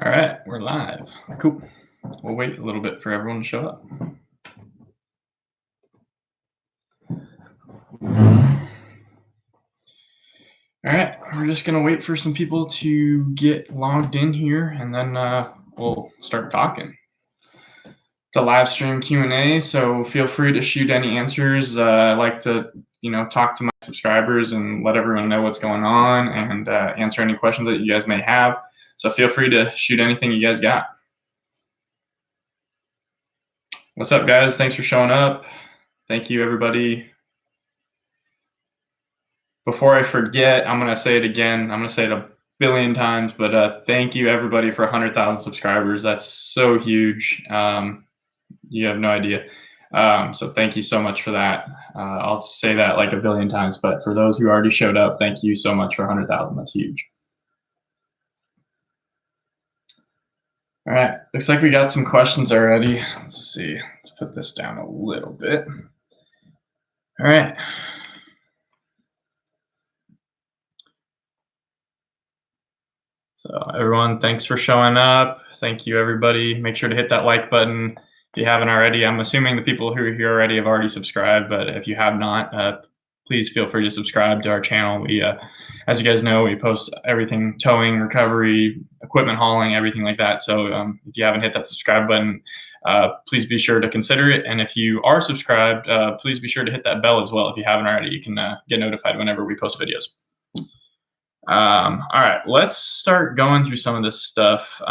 All right, we're live. Cool. We'll wait a little bit for everyone to show up. All right, we're just going to wait for some people to get logged in here, and then we'll start talking. It's a live stream Q&A, so feel free to shoot any answers. I like to, talk to my subscribers and let everyone know what's going on and answer any questions that you guys may have. So feel free to shoot anything you guys got. What's up, guys? Thanks for showing up. Thank you, everybody. Before I forget, I'm going to say it again. I'm going to say it a billion times, but thank you, everybody, for 100,000 subscribers. That's so huge. You have no idea. So thank you so much for that. I'll say that like a billion times, but for those who already showed up, thank you so much for 100,000. That's huge. All right, looks like we got some questions already. Let's see, let's put this down a little bit. All right. So everyone, thanks for showing up. Thank you, everybody. Make sure to hit that like button if you haven't already. I'm assuming the people who are here already have already subscribed, but if you have not, please feel free to subscribe to our channel. We, as you guys know, we post everything towing, recovery, equipment hauling, everything like that. So if you haven't hit that subscribe button, please be sure to consider it. And if you are subscribed, please be sure to hit that bell as well. If you haven't already, you can get notified whenever we post videos. All right, let's start going through some of this stuff.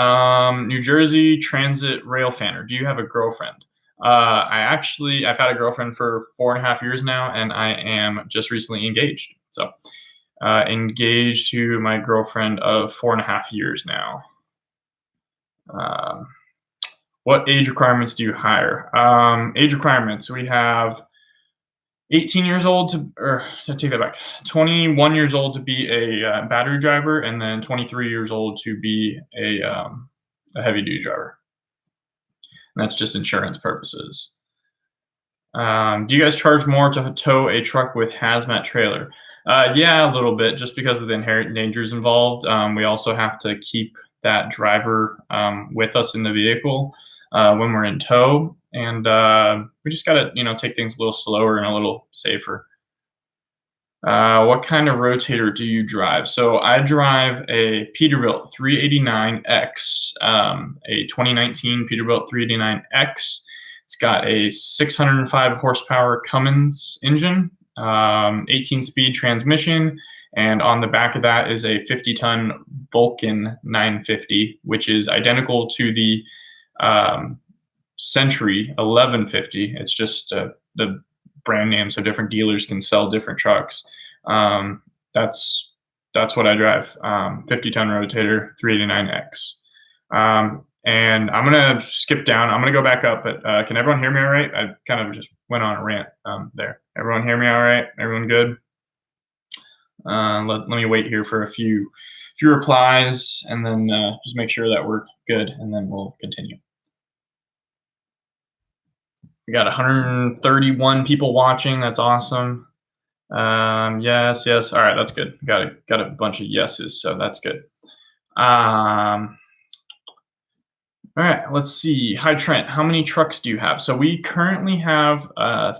New Jersey Transit rail fanner. Do you have a girlfriend? I've had a girlfriend for 4.5 years now, and I am just recently engaged. So engaged to my girlfriend of 4.5 years now. What age requirements do you hire? Age requirements, we have 18 years old I take that back, 21 years old to be a battery driver, and then 23 years old to be a heavy duty driver. And that's just insurance purposes. Do you guys charge more to tow a truck with hazmat trailer? Yeah, a little bit, just because of the inherent dangers involved. We also have to keep that driver with us in the vehicle when we're in tow. And we just got to, take things a little slower and a little safer. What kind of rotator do you drive? So I drive a Peterbilt 389X, a 2019 Peterbilt 389X. It's got a 605 horsepower Cummins engine, 18-speed transmission, and on the back of that is a 50-ton Vulcan 950, which is identical to the Century 1150. It's just the brand name, so different dealers can sell different trucks. That's what I drive. 50-ton Rotator 389X. And I'm gonna skip down. I'm gonna go back up. But can everyone hear me all right? I kind of just went on a rant there. Everyone hear me all right? Everyone good? Let me wait here for a few replies, and then just make sure that we're good, and then we'll continue. We got 131 people watching. That's awesome. Yes. All right, that's good. Got a bunch of yeses, so that's good. All right, let's see. Hi, Trent. How many trucks do you have? So we currently have a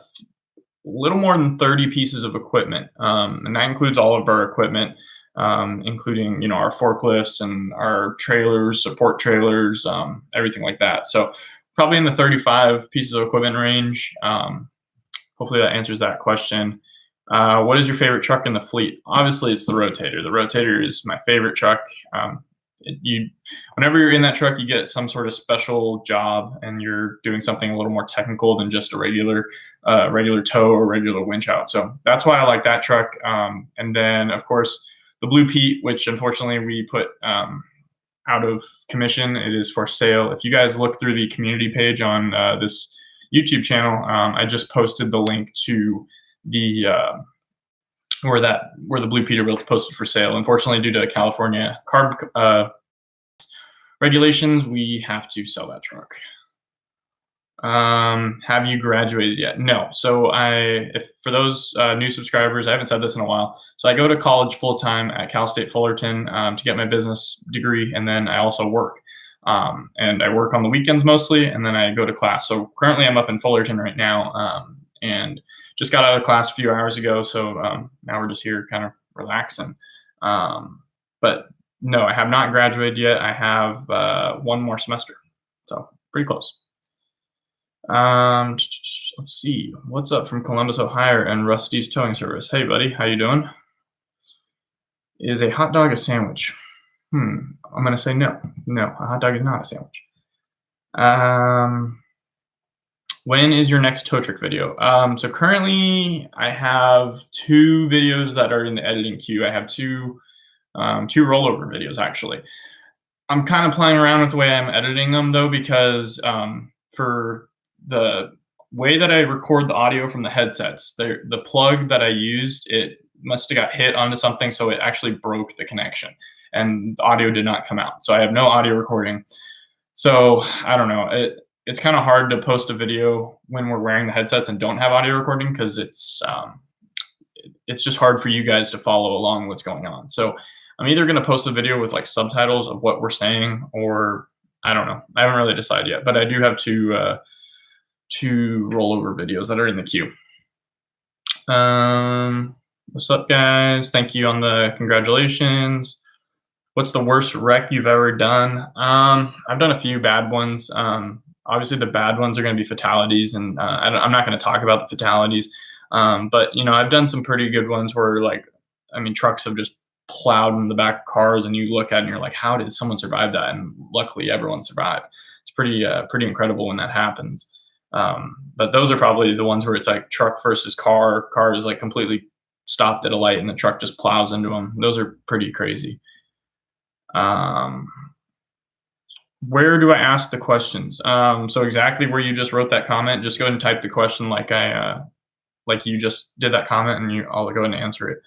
little more than 30 pieces of equipment, and that includes all of our equipment, including our forklifts and our trailers, support trailers, everything like that. So probably in the 35 pieces of equipment range. Hopefully that answers that question. What is your favorite truck in the fleet? Obviously, it's the Rotator. The Rotator is my favorite truck. Whenever you're in that truck, you get some sort of special job, and you're doing something a little more technical than just a regular tow or regular winch out. So that's why I like that truck. And then, of course, the Blue Pete, which unfortunately we put out of commission. It is for sale. If you guys look through the community page on this YouTube channel, I just posted the link to the where the Blue Peterbilt posted for sale. Unfortunately, due to California carb regulations, we have to sell that truck. Have you graduated yet? No. So for those new subscribers, I haven't said this in a while. So I go to college full time at Cal State Fullerton to get my business degree, and then I also work. And I work on the weekends mostly, and then I go to class. So currently I'm up in Fullerton right now, and just got out of class a few hours ago. So now we're just here kind of relaxing. But no, I have not graduated yet. I have one more semester, so pretty close. Let's see. What's up from Columbus, Ohio, and Rusty's Towing Service? Hey, buddy, how you doing? Is a hot dog a sandwich? I'm gonna say no. No, a hot dog is not a sandwich. When is your next tow trick video? So currently I have 2 videos that are in the editing queue. I have two rollover videos actually. I'm kind of playing around with the way I'm editing them though, because for the way that I record the audio from the headsets, the plug that I used, it must have got hit onto something, so it actually broke the connection, and the audio did not come out. So I have no audio recording. So I don't know. It's kind of hard to post a video when we're wearing the headsets and don't have audio recording, because it's just hard for you guys to follow along what's going on. So I'm either going to post a video with like subtitles of what we're saying, or I don't know. I haven't really decided yet, but I do have two rollover videos that are in the queue. What's up, guys? Thank you on the congratulations. What's the worst wreck you've ever done? I've done a few bad ones. Obviously, the bad ones are going to be fatalities, and I'm not going to talk about the fatalities. But I've done some pretty good ones where, trucks have just plowed in the back of cars, and you look at it and you're like, how did someone survive that? And luckily, everyone survived. It's pretty incredible when that happens. But those are probably the ones where it's like truck versus car. Car is like completely stopped at a light, and the truck just plows into them. Those are pretty crazy. Where do I ask the questions? So exactly where you just wrote that comment, just go ahead and type the question like you just did that comment, and I'll go ahead and answer it.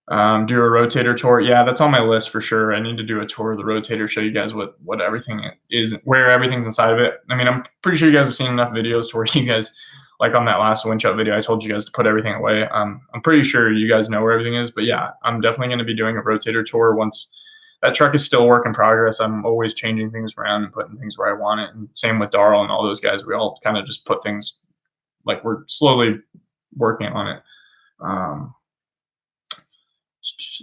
Do a rotator tour. Yeah, that's on my list for sure. I need to do a tour of the rotator, show you guys what everything is, where everything's inside of it. I mean, I'm pretty sure you guys have seen enough videos to where you guys, like on that last winch up video, I told you guys to put everything away. I'm pretty sure you guys know where everything is, but yeah, I'm definitely going to be doing a rotator tour once. That truck is still a work in progress. I'm always changing things around and putting things where I want it. And same with Darrell and all those guys. We all kind of just put things, like, we're slowly working on it.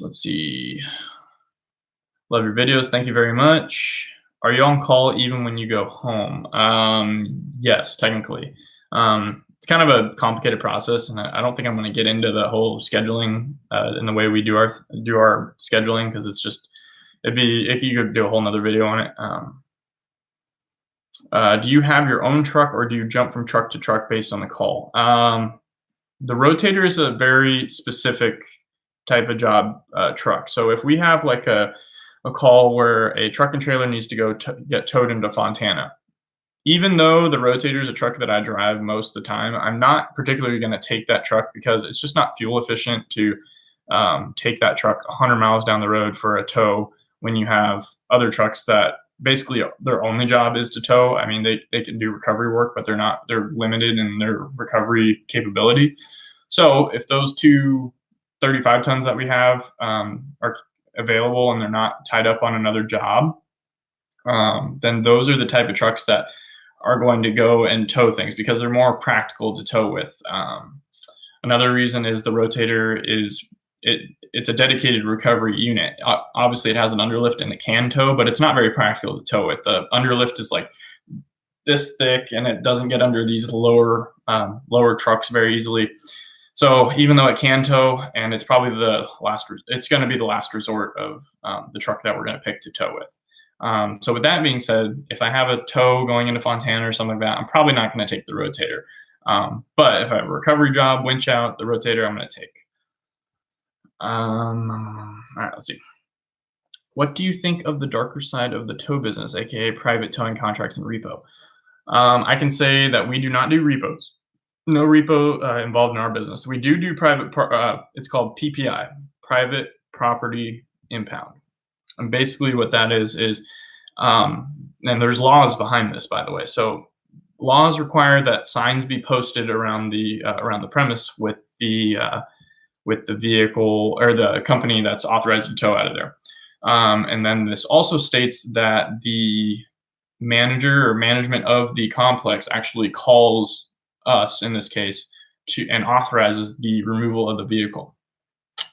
Let's see. Love your videos. Thank you very much. Are you on call even when you go home? Yes, technically. It's kind of a complicated process, and I don't think I'm going to get into the whole scheduling and the way we do our scheduling, because it's just, if you could do a whole nother video on it. Do you have your own truck, or do you jump from truck to truck based on the call? The Rotator is a very specific type of job truck. So if we have like a call where a truck and trailer needs to go get towed into Fontana, even though the Rotator is a truck that I drive most of the time, I'm not particularly going to take that truck, because it's just not fuel efficient to take that truck 100 miles down the road for a tow, when you have other trucks that basically their only job is to tow. I mean, they can do recovery work, but they're limited in their recovery capability. So if those two 35 tons that we have are available and they're not tied up on another job, then those are the type of trucks that are going to go and tow things, because they're more practical to tow with. Another reason is the Rotator it's a dedicated recovery unit. Obviously, it has an underlift and it can tow, but it's not very practical to tow it. The underlift is like this thick, and it doesn't get under these lower trucks very easily. So even though it can tow, and it's probably it's going to be the last resort of the truck that we're going to pick to tow with. So with that being said, if I have a tow going into Fontana or something like that, I'm probably not going to take the Rotator. But if I have a recovery job, winch out, the Rotator I'm going to take. All right, let's see. What do you think of the darker side of the tow business, aka private towing contracts and repo? I can say that we do not do repos. No repo involved in our business. We do private. It's called PPI, private property impound. And basically, what that is, and there's laws behind this, by the way. So laws require that signs be posted around the premise with the vehicle or the company that's authorized to tow out of there. And then this also states that the manager or management of the complex actually calls us, in this case, and authorizes the removal of the vehicle.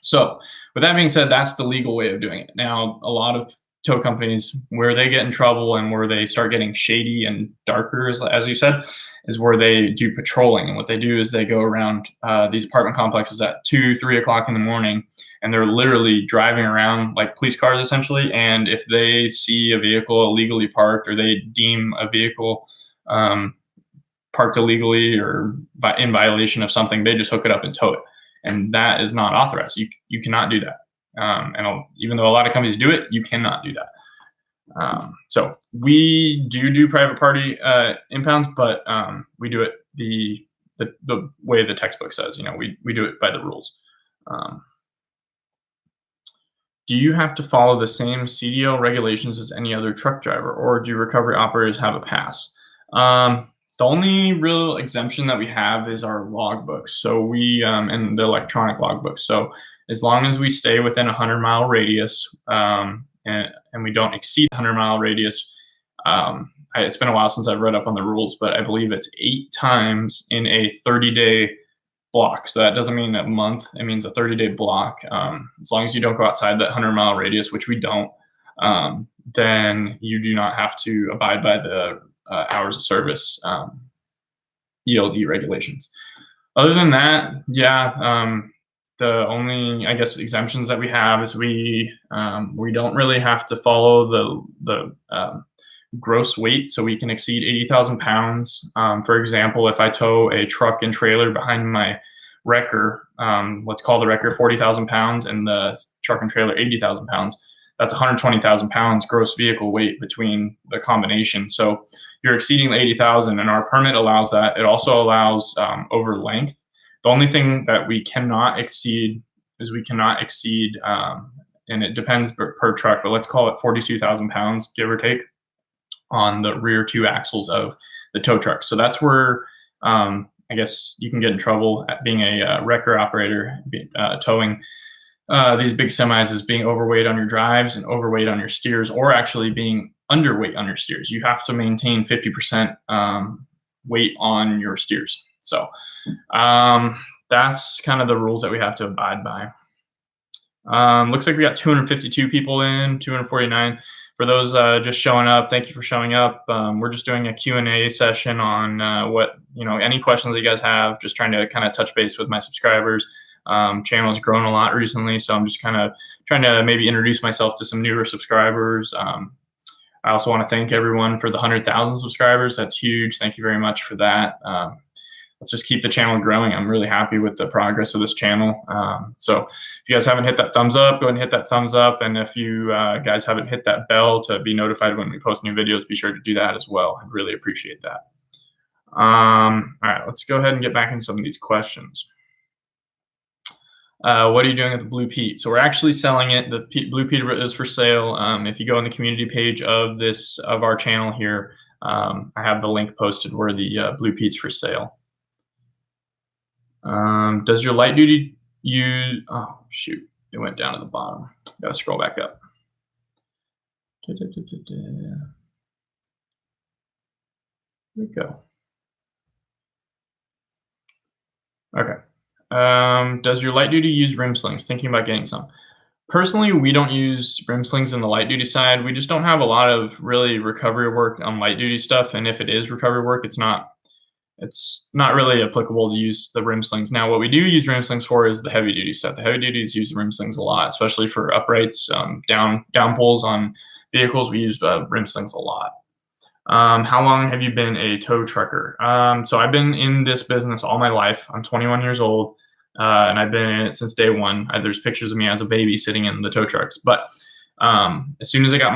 So with that being said, that's the legal way of doing it. Now, a lot of tow companies, where they get in trouble and where they start getting shady and darker, as you said, is where they do patrolling. And what they do is they go around these apartment complexes at 2, 3 o'clock in the morning, and they're literally driving around like police cars, essentially. And if they see a vehicle illegally parked, or they deem a vehicle parked illegally or in violation of something, they just hook it up and tow it. And that is not authorized. You cannot do that. And even though a lot of companies do it, you cannot do that. So we do private party impounds, but we do it the way the textbook says. We do it by the rules. Do you have to follow the same CDL regulations as any other truck driver, or do recovery operators have a pass? The only real exemption that we have is our logbooks. So we and the electronic logbooks. So as long as we stay within a 100-mile radius and we don't exceed the 100-mile radius, it's been a while since I've read up on the rules, but I believe it's 8 times in a 30-day block. So that doesn't mean a month. It means a 30-day block. As long as you don't go outside that 100-mile radius, which we don't, then you do not have to abide by the hours of service ELD regulations. Other than that, yeah, the only, I guess, exemptions that we have is we don't really have to follow the gross weight, so we can exceed 80,000 pounds. For example, if I tow a truck and trailer behind my wrecker, let's call the wrecker 40,000 pounds and the truck and trailer 80,000 pounds, that's 120,000 pounds gross vehicle weight between the combination. So you're exceeding the 80,000, and our permit allows that. It also allows over length. The only thing that we cannot exceed is and it depends per truck, but let's call it 42,000 pounds, give or take, on the rear 2 axles of the tow truck. So that's where I guess you can get in trouble at being a wrecker operator, towing these big semis, is being overweight on your drives and overweight on your steers, or actually being underweight on your steers. You have to maintain 50% weight on your steers. So that's kind of the rules that we have to abide by. Looks like we got 252 people in, 249. For those just showing up, thank you for showing up. We're just doing a Q&A session on any questions that you guys have, just trying to kind of touch base with my subscribers. Channel has grown a lot recently, so I'm just kind of trying to maybe introduce myself to some newer subscribers. I also want to thank everyone for the 100,000 subscribers. That's huge. Thank you very much for that. Let's just keep the channel growing. I'm really happy with the progress of this channel. So if you guys haven't hit that thumbs up, go ahead and hit that thumbs up. And if you guys haven't hit that bell to be notified when we post new videos, be sure to do that as well. I'd really appreciate that. All right, let's go ahead and get back into some of these questions. What are you doing with the Blue Pete? So we're actually selling it. The Blue Pete is for sale. If you go on the community page of our channel here, I have the link posted where the Blue Pete's for sale. Does your light duty use, oh shoot, it went down to the bottom. Gotta scroll back up. There we go. Okay. Does your light duty use rim slings? Thinking about getting some. Personally, we don't use rim slings in the light duty side. We just don't have a lot of really recovery work on light duty stuff. And if it is recovery work, it's not really applicable to use the rim slings. Now, what we do use rim slings for is the heavy duty stuff. The heavy duties use rim slings a lot, especially for uprights, down pulls on vehicles. We use rim slings a lot. How long have you been a tow trucker? So I've been in this business all my life. I'm 21 years old, and I've been in it since day one. There's pictures of me as a baby sitting in the tow trucks. But as soon as I got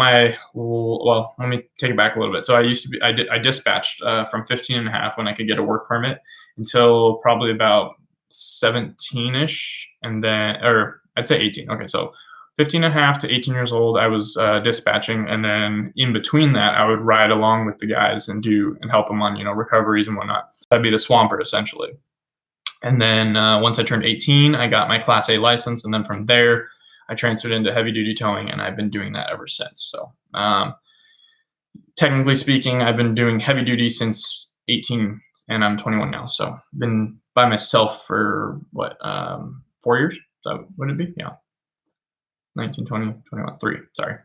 well, let me take it back a little bit. So I dispatched from 15 and a half when I could get a work permit until probably about 17-ish, and then, or I'd say 18. Okay, so 15 and a half to 18 years old, I was dispatching, and then in between that, I would ride along with the guys and help them on recoveries and whatnot. I'd be the swamper essentially. And then once I turned 18, I got my Class A license, and then from there, I transferred into heavy duty towing, and I've been doing that ever since. So technically speaking, I've been doing heavy duty since 18, and I'm 21 now. So been by myself for what, 4 years? So would it be? Yeah. 19, 20, 21, 3, sorry.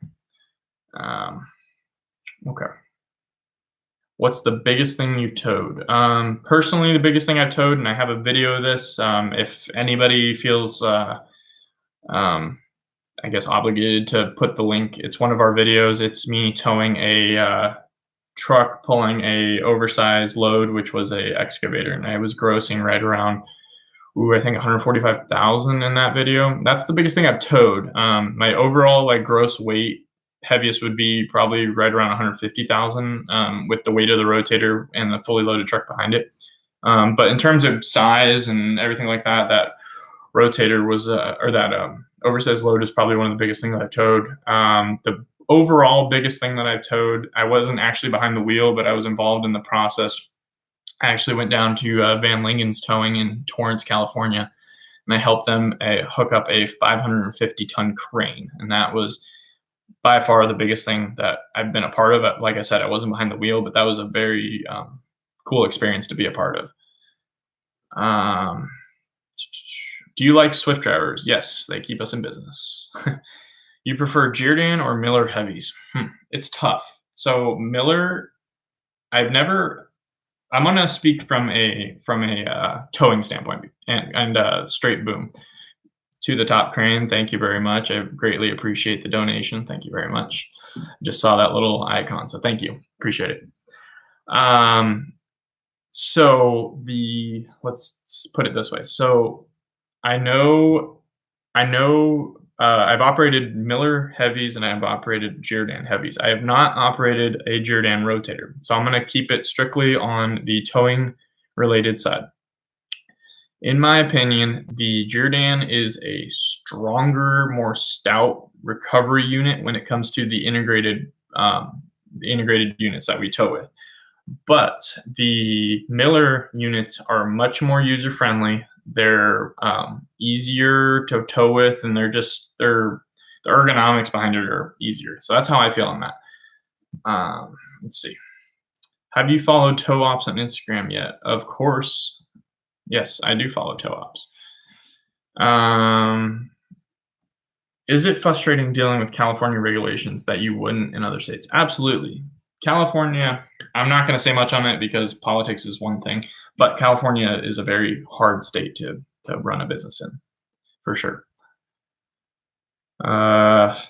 Okay. What's the biggest thing you've towed? Personally, the biggest thing I've towed, and I have a video of this, if anybody feels, I guess, obligated to put the link, it's one of our videos. It's me towing a truck pulling a oversized load, which was a excavator, and I was grossing right around, I think 145,000 in that video. That's the biggest thing I've towed. My overall like gross weight, heaviest would be probably right around 150,000 with the weight of the rotator and the fully loaded truck behind it. But in terms of size and everything like that, that rotator was, or that oversized load is probably one of the biggest things that I've towed. The overall biggest thing that I've towed, I wasn't actually behind the wheel, but I was involved in the process. I actually went down to Van Lingen's Towing in Torrance, California, and I helped them hook up a 550-ton crane. And that was by far the biggest thing that I've been a part of. Like I said, I wasn't behind the wheel, but that was a very cool experience to be a part of. Do you like Swift drivers? Yes, they keep us in business. You prefer Jirdan or Miller heavies? It's tough. So Miller, I'm going to speak from a towing standpoint and straight boom. To the top crane, thank you very much. I greatly appreciate the donation. Thank you very much. Just saw that little icon, so thank you. Appreciate it. So let's put it this way. So I know I've operated Miller heavies and I've operated Jirdan heavies. I have not operated a Jirdan rotator. So I'm going to keep it strictly on the towing related side. In my opinion, the Jirdan is a stronger, more stout recovery unit when it comes to the integrated units that we tow with. But the Miller units are much more user-friendly. They're easier to tow with, and the ergonomics behind it are easier. So that's how I feel on that. Let's see. Have you followed Tow Ops on Instagram yet? Of course. Yes, I do follow Tow Ops. Is it frustrating dealing with California regulations that you wouldn't in other states? Absolutely. California, I'm not going to say much on it because politics is one thing, but California is a very hard state to run a business in, for sure.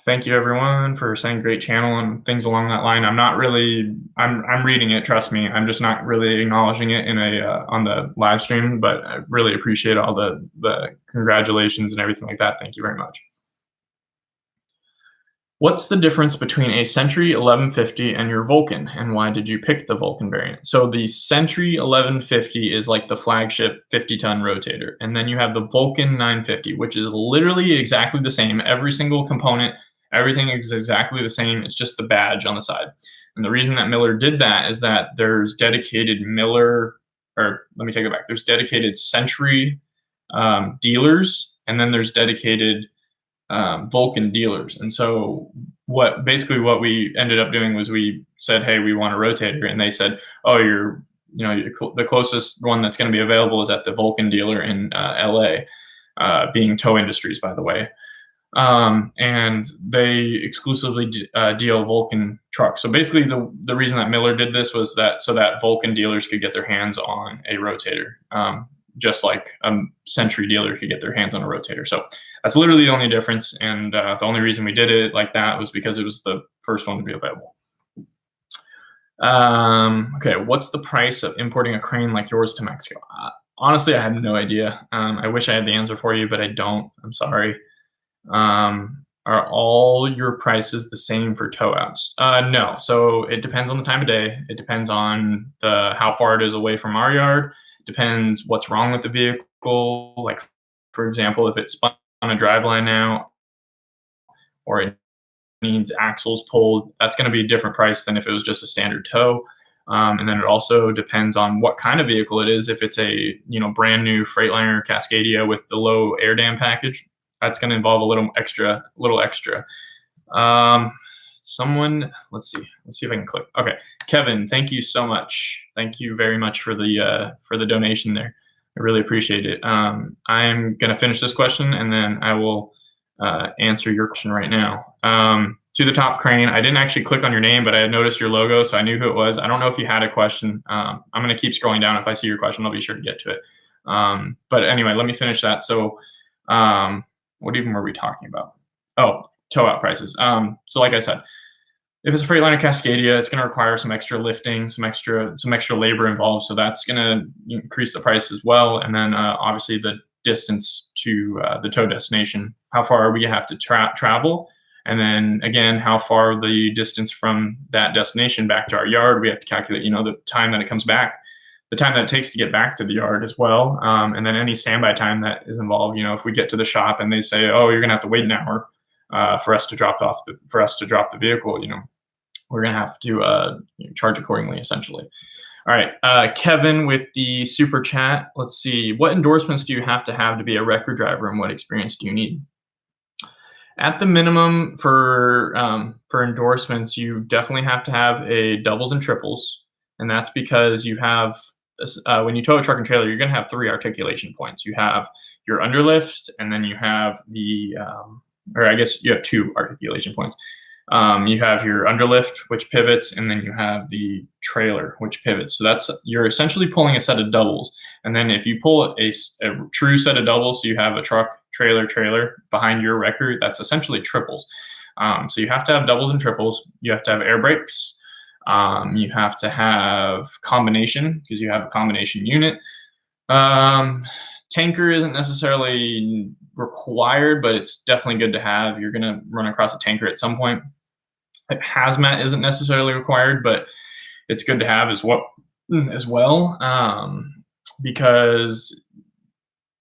Thank you everyone for saying great channel and things along that line. I'm reading it, trust me. I'm just not really acknowledging it in on the live stream, but I really appreciate all the congratulations and everything like that. Thank you very much. What's the difference between a Century 1150 and your Vulcan, and why did you pick the Vulcan variant? So the Century 1150 is like the flagship 50-ton rotator, and then you have the Vulcan 950, which is literally exactly the same. Every single component, everything is exactly the same. It's just the badge on the side. And the reason that Miller did that is that there's dedicated there's dedicated Century dealers, and then there's dedicated Vulcan dealers. And so what we ended up doing was we said, hey, we want a rotator, and they said, oh, the closest one that's going to be available is at the Vulcan dealer in LA, being Tow Industries, by the way. And they exclusively deal Vulcan trucks. So basically the reason that Miller did this was so that Vulcan dealers could get their hands on a rotator, just like a Century dealer could get their hands on a rotator. So that's literally the only difference. And the only reason we did it like that was because it was the first one to be available. Okay, what's the price of importing a crane like yours to Mexico? Honestly, I have no idea. I wish I had the answer for you, but I don't. I'm sorry. Are all your prices the same for tow outs? No. So it depends on the time of day. It depends on how far it is away from our yard. Depends what's wrong with the vehicle. Like, for example, if it's spun on a driveline now, or it needs axles pulled, that's going to be a different price than if it was just a standard tow. And then it also depends on what kind of vehicle it is. If it's a brand new Freightliner Cascadia with the low air dam package, that's going to involve a little extra. Let's see if I can click. Okay, Kevin, thank you so much. Thank you very much for the donation there. I really appreciate it. I'm gonna finish this question and then I will answer your question right now. To the top crane, I didn't actually click on your name, but I had noticed your logo, so I knew who it was. I don't know if you had a question. I'm gonna keep scrolling down. If I see your question, I'll be sure to get to it. But anyway, let me finish that. So what even were we talking about? Oh, tow out prices. So like I said, if it's a Freightliner Cascadia, it's going to require some extra lifting, some extra labor involved. So that's going to increase the price as well. And then obviously the distance to the tow destination, how far we have to travel. And then again, how far the distance from that destination back to our yard, we have to calculate, the time that it comes back, the time that it takes to get back to the yard as well. And then any standby time that is involved, if we get to the shop and they say, oh, you're going to have to wait an hour for us to drop the vehicle, we're going to have to charge accordingly, essentially. All right, Kevin with the super chat. Let's see. What endorsements do you have to be a record driver, and what experience do you need? At the minimum for endorsements, you definitely have to have a doubles and triples, and that's because you have when you tow a truck and trailer, you're going to have 3 articulation points. You have your underlift, and then you have or I guess you have 2 articulation points. You have your underlift, which pivots, and then you have the trailer, which pivots. So you're essentially pulling a set of doubles. And then if you pull a true set of doubles, so you have a truck, trailer behind your record, that's essentially triples. So you have to have doubles and triples. You have to have air brakes. You have to have combination, because you have a combination unit. Tanker isn't necessarily required, but it's definitely good to have. You're going to run across a tanker at some point. Hazmat isn't necessarily required, but it's good to have as well, because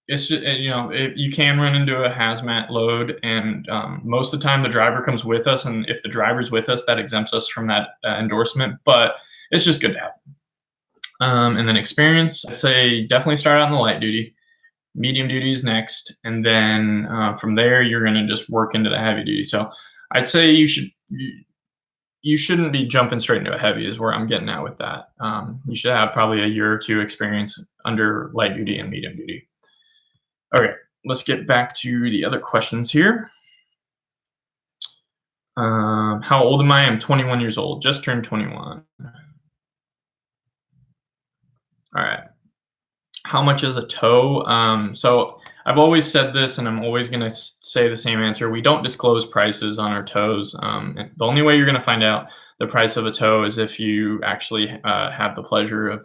it's just, you can run into a hazmat load, and most of the time the driver comes with us, and if the driver's with us, that exempts us from that endorsement, but it's just good to have. And then experience, I'd say definitely start out in the light duty. Medium duty is next, and then from there you're going to just work into the heavy duty. So I'd say you shouldn't be jumping straight into a heavy is where I'm getting at with that. You should have probably a year or 2 experience under light duty and medium duty. Okay, let's get back to the other questions here. How old am I? I'm 21 years old, just turned 21. All right. How much is a tow? So I've always said this, and I'm always going to say the same answer. We don't disclose prices on our tows. The only way you're going to find out the price of a tow is if you actually have the pleasure of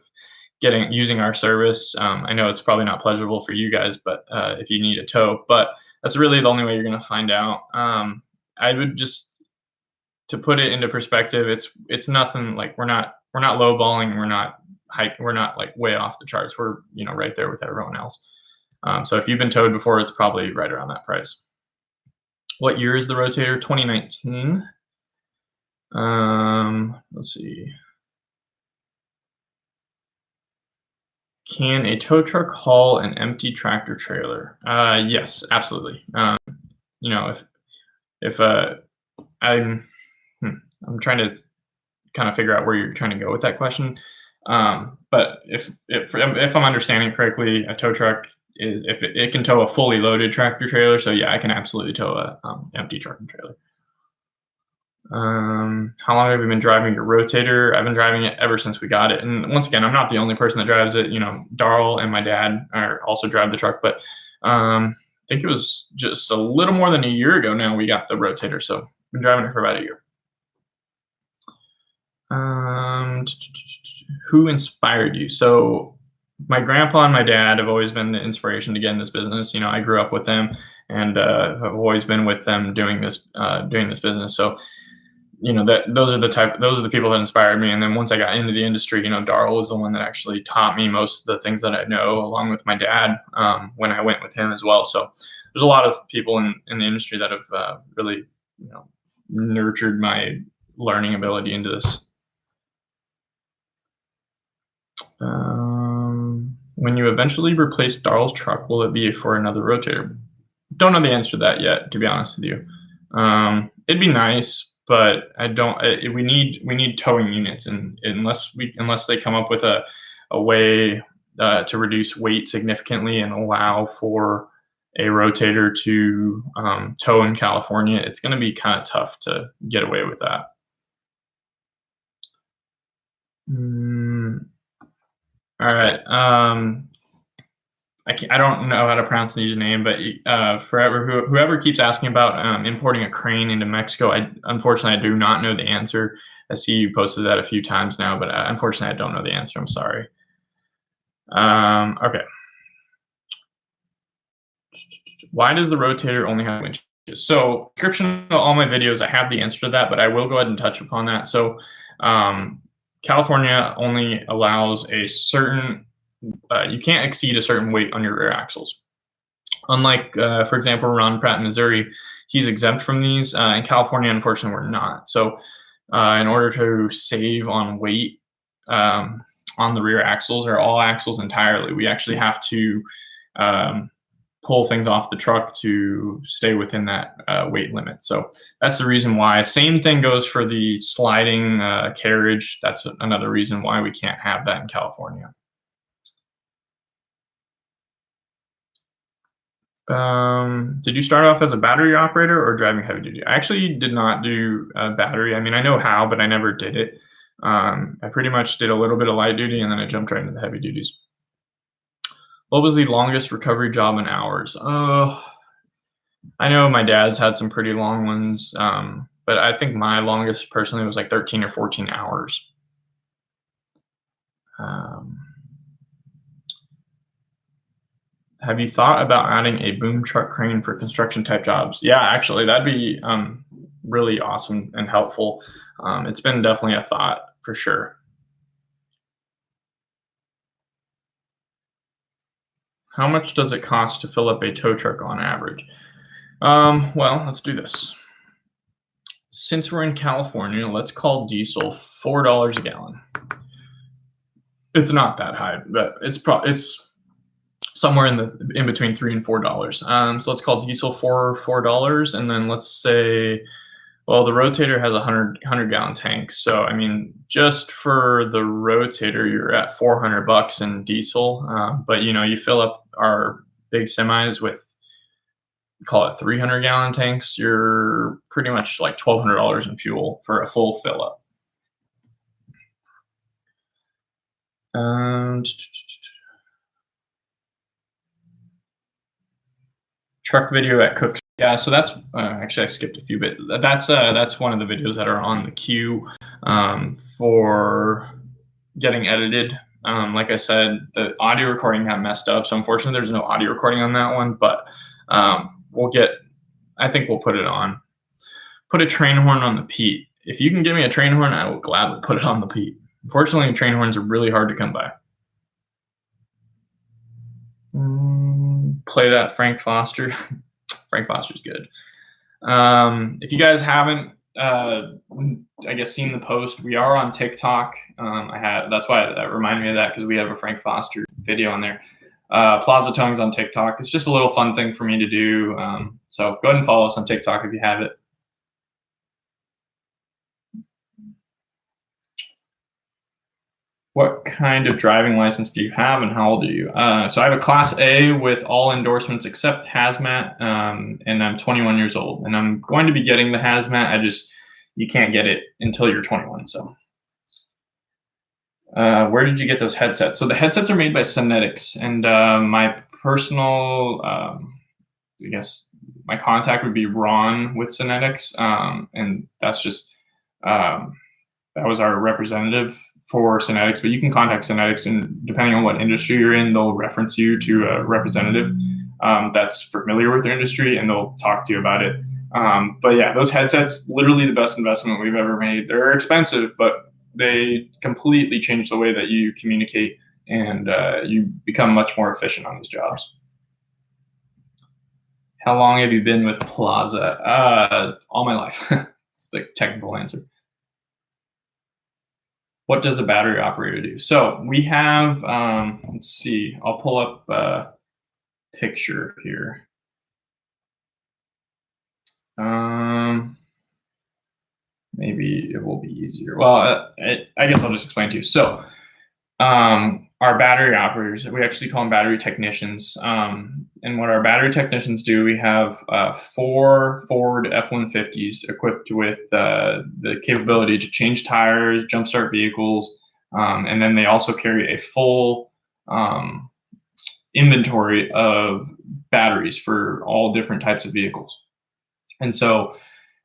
using our service. I know it's probably not pleasurable for you guys, but if you need a tow, but that's really the only way you're going to find out. I would just, to put it into perspective, it's nothing like we're not lowballing, we're not like way off the charts. We're right there with everyone else. So if you've been towed before, it's probably right around that price. What year is the Rotator? 2019. Let's see. Can a tow truck haul an empty tractor trailer? Yes, absolutely. If I'm trying to kind of figure out where you're trying to go with that question. But if I'm understanding correctly, a tow truck if it can tow a fully loaded tractor trailer, so yeah, I can absolutely tow a empty truck and trailer. How long have you been driving your Rotator? I've been driving it ever since we got it. And once again, I'm not the only person that drives it. Darrell and my dad also drive the truck, but I think it was just a little more than a year ago now we got the Rotator, so I've been driving it for about a year. Who inspired you? So my grandpa and my dad have always been the inspiration to get in this business. I grew up with them and have always been with them doing this business. So, those are the people that inspired me. And then once I got into the industry, Darrell was the one that actually taught me most of the things that I know, along with my dad, when I went with him as well. So there's a lot of people in the industry that have really, nurtured my learning ability into this. When you eventually replace Darrell's truck, will it be for another Rotator? don't know the answer to that yet, to be honest with you. It'd be nice, but I don't. We need towing units, and unless they come up with a way to reduce weight significantly and allow for a rotator to tow in California, it's going to be kind of tough to get away with that. All right. I don't know how to pronounce the name, but whoever keeps asking about importing a crane into Mexico, unfortunately I do not know the answer. I see you posted that a few times now, but unfortunately I don't know the answer. I'm sorry. Okay. Why does the rotator only have winches? So, description of all my videos, I have the answer to that, but I will go ahead and touch upon that. So, California only allows a certain, you can't exceed a certain weight on your rear axles. Unlike, for example, Ron Pratt in Missouri, he's exempt from these. In California, unfortunately, we're not. So, in order to save on weight on the rear axles or all axles entirely, we actually have to pull things off the truck to stay within that weight limit. So that's the reason why. Same thing goes for the sliding carriage. That's another reason why we can't have that in California. Did you start off as a battery operator or driving heavy duty? I actually did not do battery. I mean, I know how, but I never did it. I pretty much did a little bit of light duty and then I jumped right into the heavy duties. What was the longest recovery job in hours? I know my dad's had some pretty long ones, but I think my longest personally was like 13 or 14 hours. Have you thought about adding a boom truck crane for construction type jobs? Yeah, actually, that'd be really awesome and helpful. It's been definitely a thought for sure. How much does it cost to fill up a tow truck on average? Well, let's do this. Since we're in California, let's call diesel $4 a gallon. It's not that high, but it's somewhere in between $3 and $4. So let's call diesel $4, and then let's say, well, the rotator has a 100 gallon tank. So I mean, just for the rotator, you're at $400 in diesel. But you fill up our big semis with, call it 300 gallon tanks, you're pretty much like $1,200 in fuel for a full fill up. Truck video at Cook. Yeah, so that's actually I skipped a few bits. That's one of the videos that are on the queue for getting edited. Like I said, the audio recording got messed up, so unfortunately there's no audio recording on that one. But I think we'll put it on. Put a train horn on the Pete. If you can give me a train horn, I will gladly put it on the Pete. Unfortunately, train horns are really hard to come by. Play that Frank Foster. Frank Foster's good. If you guys haven't, I guess, seen the post, we are on TikTok. That's why that reminded me of that, because we have a Frank Foster video on there. Plaza Towing's on TikTok. It's just a little fun thing for me to do. So go ahead and follow us on TikTok if you have it. What kind of driving license do you have and how old are you? So I have a Class A with all endorsements except hazmat, and I'm 21 years old. And I'm going to be getting the hazmat. You can't get it until you're 21. So where did you get those headsets? So the headsets are made by Synetics, and my personal, I guess my contact would be Ron with Synetics, and that's just that was our representative for Synetics. But you can contact Synetics, and depending on what industry you're in, they'll reference you to a representative that's familiar with their industry, and they'll talk to you about it. But yeah, those headsets, literally the best investment we've ever made. They're expensive, but they completely change the way that you communicate, and you become much more efficient on these jobs. How long have you been with Plaza? All my life. It's the technical answer. What does a battery operator do? So we have, let's see, I'll pull up a picture here. Maybe it will be easier. Well, I guess I'll just explain to you. So, our battery operators, we actually call them battery technicians. And what our battery technicians do, we have 4 Ford F-150s equipped with the capability to change tires, jumpstart vehicles, and then they also carry a full inventory of batteries for all different types of vehicles. And so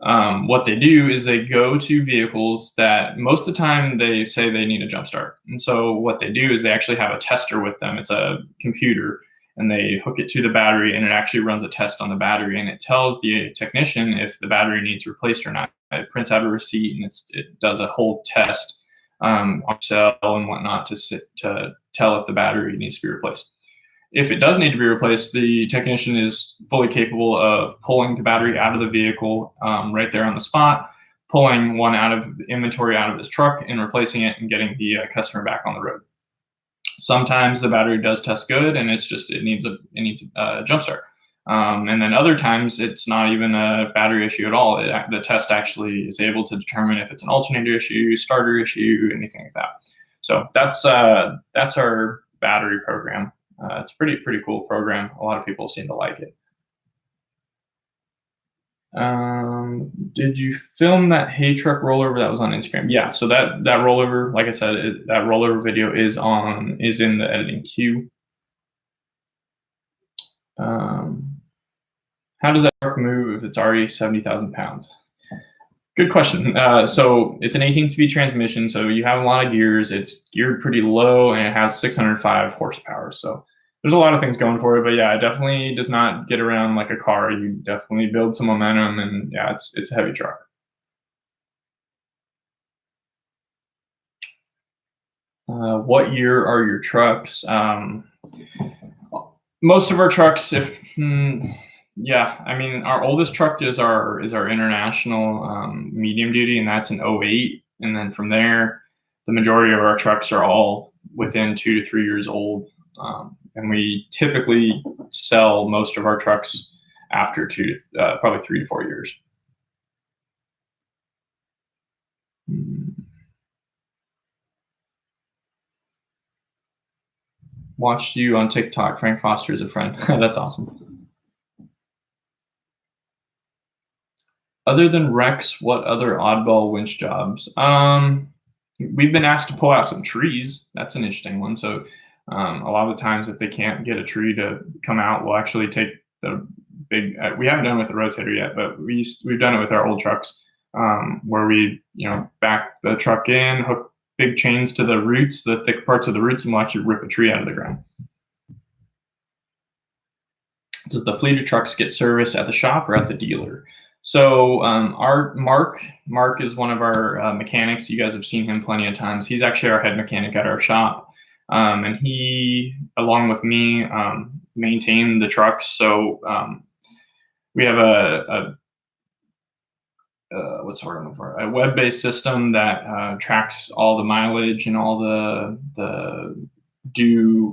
what they do is they go to vehicles that most of the time they say they need a jump start. And so what they do is they actually have a tester with them. It's a computer, and they hook it to the battery, and it actually runs a test on the battery, and it tells the technician if the battery needs replaced or not. It prints out a receipt, and it does a whole test on cell and whatnot to tell if the battery needs to be replaced. If it does need to be replaced, the technician is fully capable of pulling the battery out of the vehicle right there on the spot, pulling one out of the inventory out of his truck and replacing it and getting the customer back on the road. Sometimes the battery does test good and it needs a jump start. And then other times it's not even a battery issue at all. The test actually is able to determine if it's an alternator issue, starter issue, anything like that. So that's our battery program. It's a pretty cool program. A lot of people seem to like it. Did you film that hay truck rollover that was on Instagram? Yeah, so that rollover, like I said, that rollover video is in the editing queue. How does that truck move if it's already 70,000 pounds? Good question. So it's an 18-speed transmission, so you have a lot of gears. It's geared pretty low, and it has 605 horsepower. So there's a lot of things going for it, but yeah, it definitely does not get around like a car. You definitely build some momentum, and yeah, it's a heavy truck. What year are your trucks? Most of our trucks, yeah, I mean, our oldest truck is our international medium duty, and that's an 08. And then from there, the majority of our trucks are all within 2 to 3 years old. And we typically sell most of our trucks after probably 3 to 4 years. Watched you on TikTok. Frank Foster is a friend. That's awesome. Other than Rex, what other oddball winch jobs? We've been asked to pull out some trees. That's an interesting one. So a lot of the times, if they can't get a tree to come out, we'll actually take the big. We haven't done it with the Rotator yet, but we've done it with our old trucks, where we back the truck in, hook big chains to the roots, the thick parts of the roots, and we'll actually rip a tree out of the ground. Does the fleet of trucks get service at the shop or at the dealer? So our Mark is one of our mechanics. You guys have seen him plenty of times. He's actually our head mechanic at our shop. And he, along with me, maintain the trucks. So we have a web-based system that tracks all the mileage and all the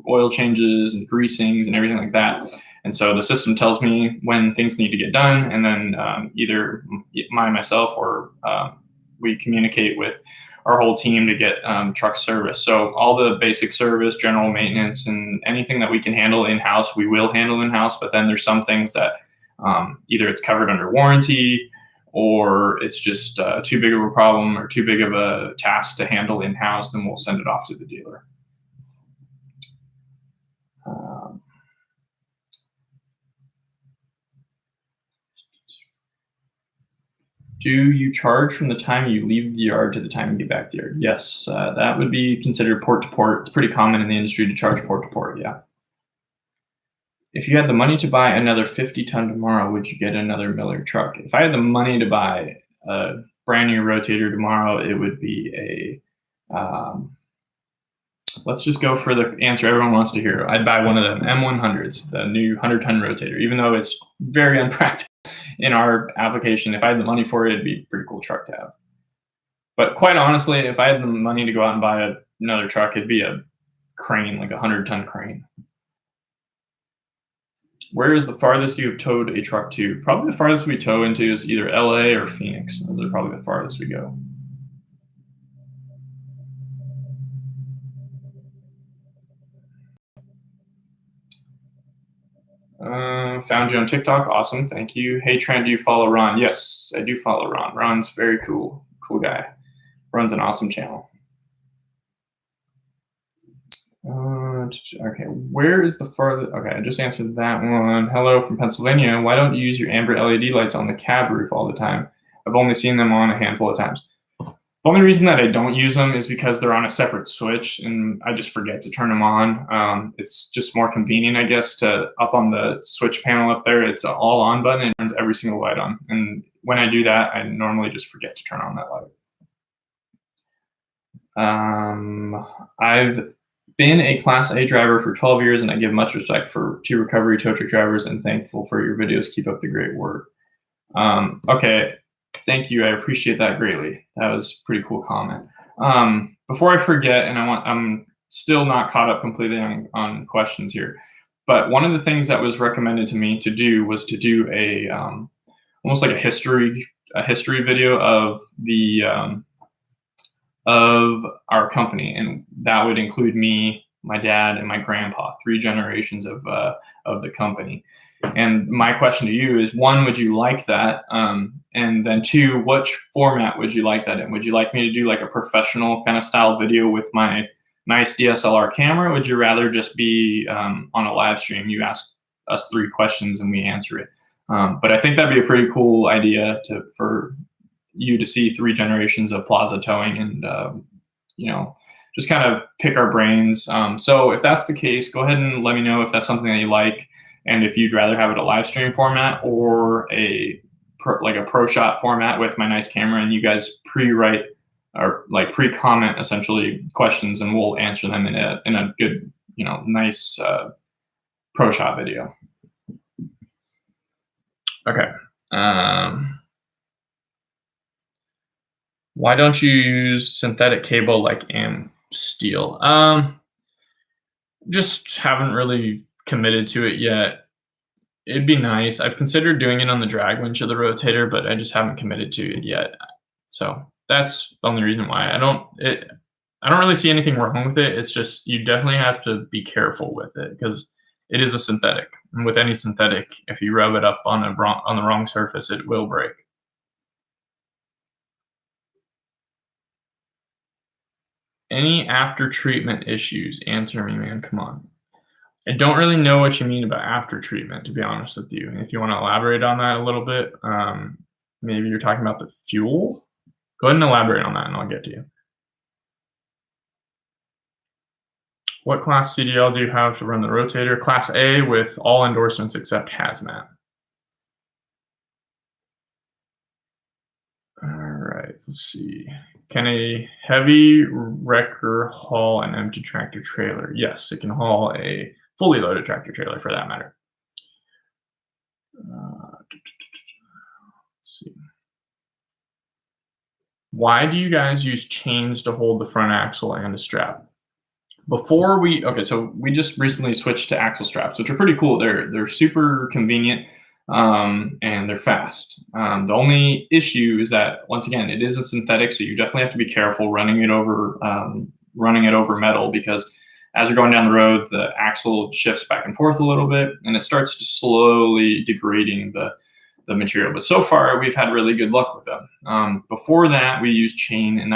oil changes and greasings and everything like that. And so the system tells me when things need to get done, and then either myself or we communicate with our whole team to get truck service. So all the basic service, general maintenance, and anything that we can handle in-house, we will handle in-house. But then there's some things that either it's covered under warranty, or it's just too big of a problem or too big of a task to handle in-house, then we'll send it off to the dealer. Do you charge from the time you leave the yard to the time you get back to the yard? Yes, that would be considered port to port. It's pretty common in the industry to charge port to port, yeah. If you had the money to buy another 50-ton tomorrow, would you get another Miller truck? If I had the money to buy a brand new Rotator tomorrow, it would be let's just go for the answer everyone wants to hear. I'd buy one of them M100s, the new 100-ton Rotator, even though it's very unpractical in our application. If I had the money for it, it'd be a pretty cool truck to have. But quite honestly, if I had the money to go out and buy another truck, it'd be a crane, like a 100-ton crane. Where is the farthest you have towed a truck to? Probably the farthest we tow into is either LA or Phoenix. Those are probably the farthest we go. Found you on TikTok. Awesome. Thank you. Hey, Trent, do you follow Ron? Yes, I do follow Ron. Ron's very cool. Cool guy. Runs an awesome channel. Okay, where is the farthest? Okay, I just answered that one. Hello from Pennsylvania. Why don't you use your amber LED lights on the cab roof all the time? I've only seen them on a handful of times. The only reason that I don't use them is because they're on a separate switch and I just forget to turn them on. It's just more convenient, I guess, to up on the switch panel up there. It's an all on button and it turns every single light on. And when I do that, I normally just forget to turn on that light. I've been a Class A driver for 12 years and I give much respect to recovery tow truck drivers and thankful for your videos. Keep up the great work. Okay. Thank you. I appreciate that greatly. That was a pretty cool comment. Before I forget, and I'm still not caught up completely on questions here, but one of the things that was recommended to me to do was to do a almost like a history video of the of our company, and that would include me, my dad, and my grandpa, 3 generations of the company. And my question to you is, 1, would you like that? And then 2, which format would you like that in? Would you like me to do like a professional kind of style video with my nice DSLR camera? Would you rather just be on a live stream? You ask us 3 questions and we answer it. But I think that'd be a pretty cool idea for you to see 3 generations of Plaza Towing and, just kind of pick our brains. So if that's the case, go ahead and let me know if that's something that you like. And if you'd rather have it a live stream format or a pro shot format with my nice camera, and you guys pre-write or like pre-comment essentially questions, and we'll answer them in a good, nice pro shot video. Okay. Why don't you use synthetic cable like AM steel? Just haven't really committed to it yet. It'd be nice. I've considered doing it on the drag winch of the Rotator, but I just haven't committed to it yet. So that's the only reason why. I don't really see anything wrong with it. It's just you definitely have to be careful with it because it is a synthetic. And with any synthetic, if you rub it up on the wrong surface, it will break. Any after treatment issues? Answer me, man. Come on. I don't really know what you mean about after treatment, to be honest with you. If you want to elaborate on that a little bit, maybe you're talking about the fuel. Go ahead and elaborate on that and I'll get to you. What class CDL do you have to run the Rotator? Class A with all endorsements except hazmat. All right, let's see. Can a heavy wrecker haul an empty tractor trailer? Yes, it can haul a fully loaded tractor trailer for that matter. Let's see. Why do you guys use chains to hold the front axle and a strap? So we just recently switched to axle straps, which are pretty cool. They're super convenient and they're fast. The only issue is that, once again, it is a synthetic, so you definitely have to be careful running it over metal, because as you're going down the road, the axle shifts back and forth a little bit, and it starts to slowly degrading the material. But so far, we've had really good luck with them. Before that, we used chain, and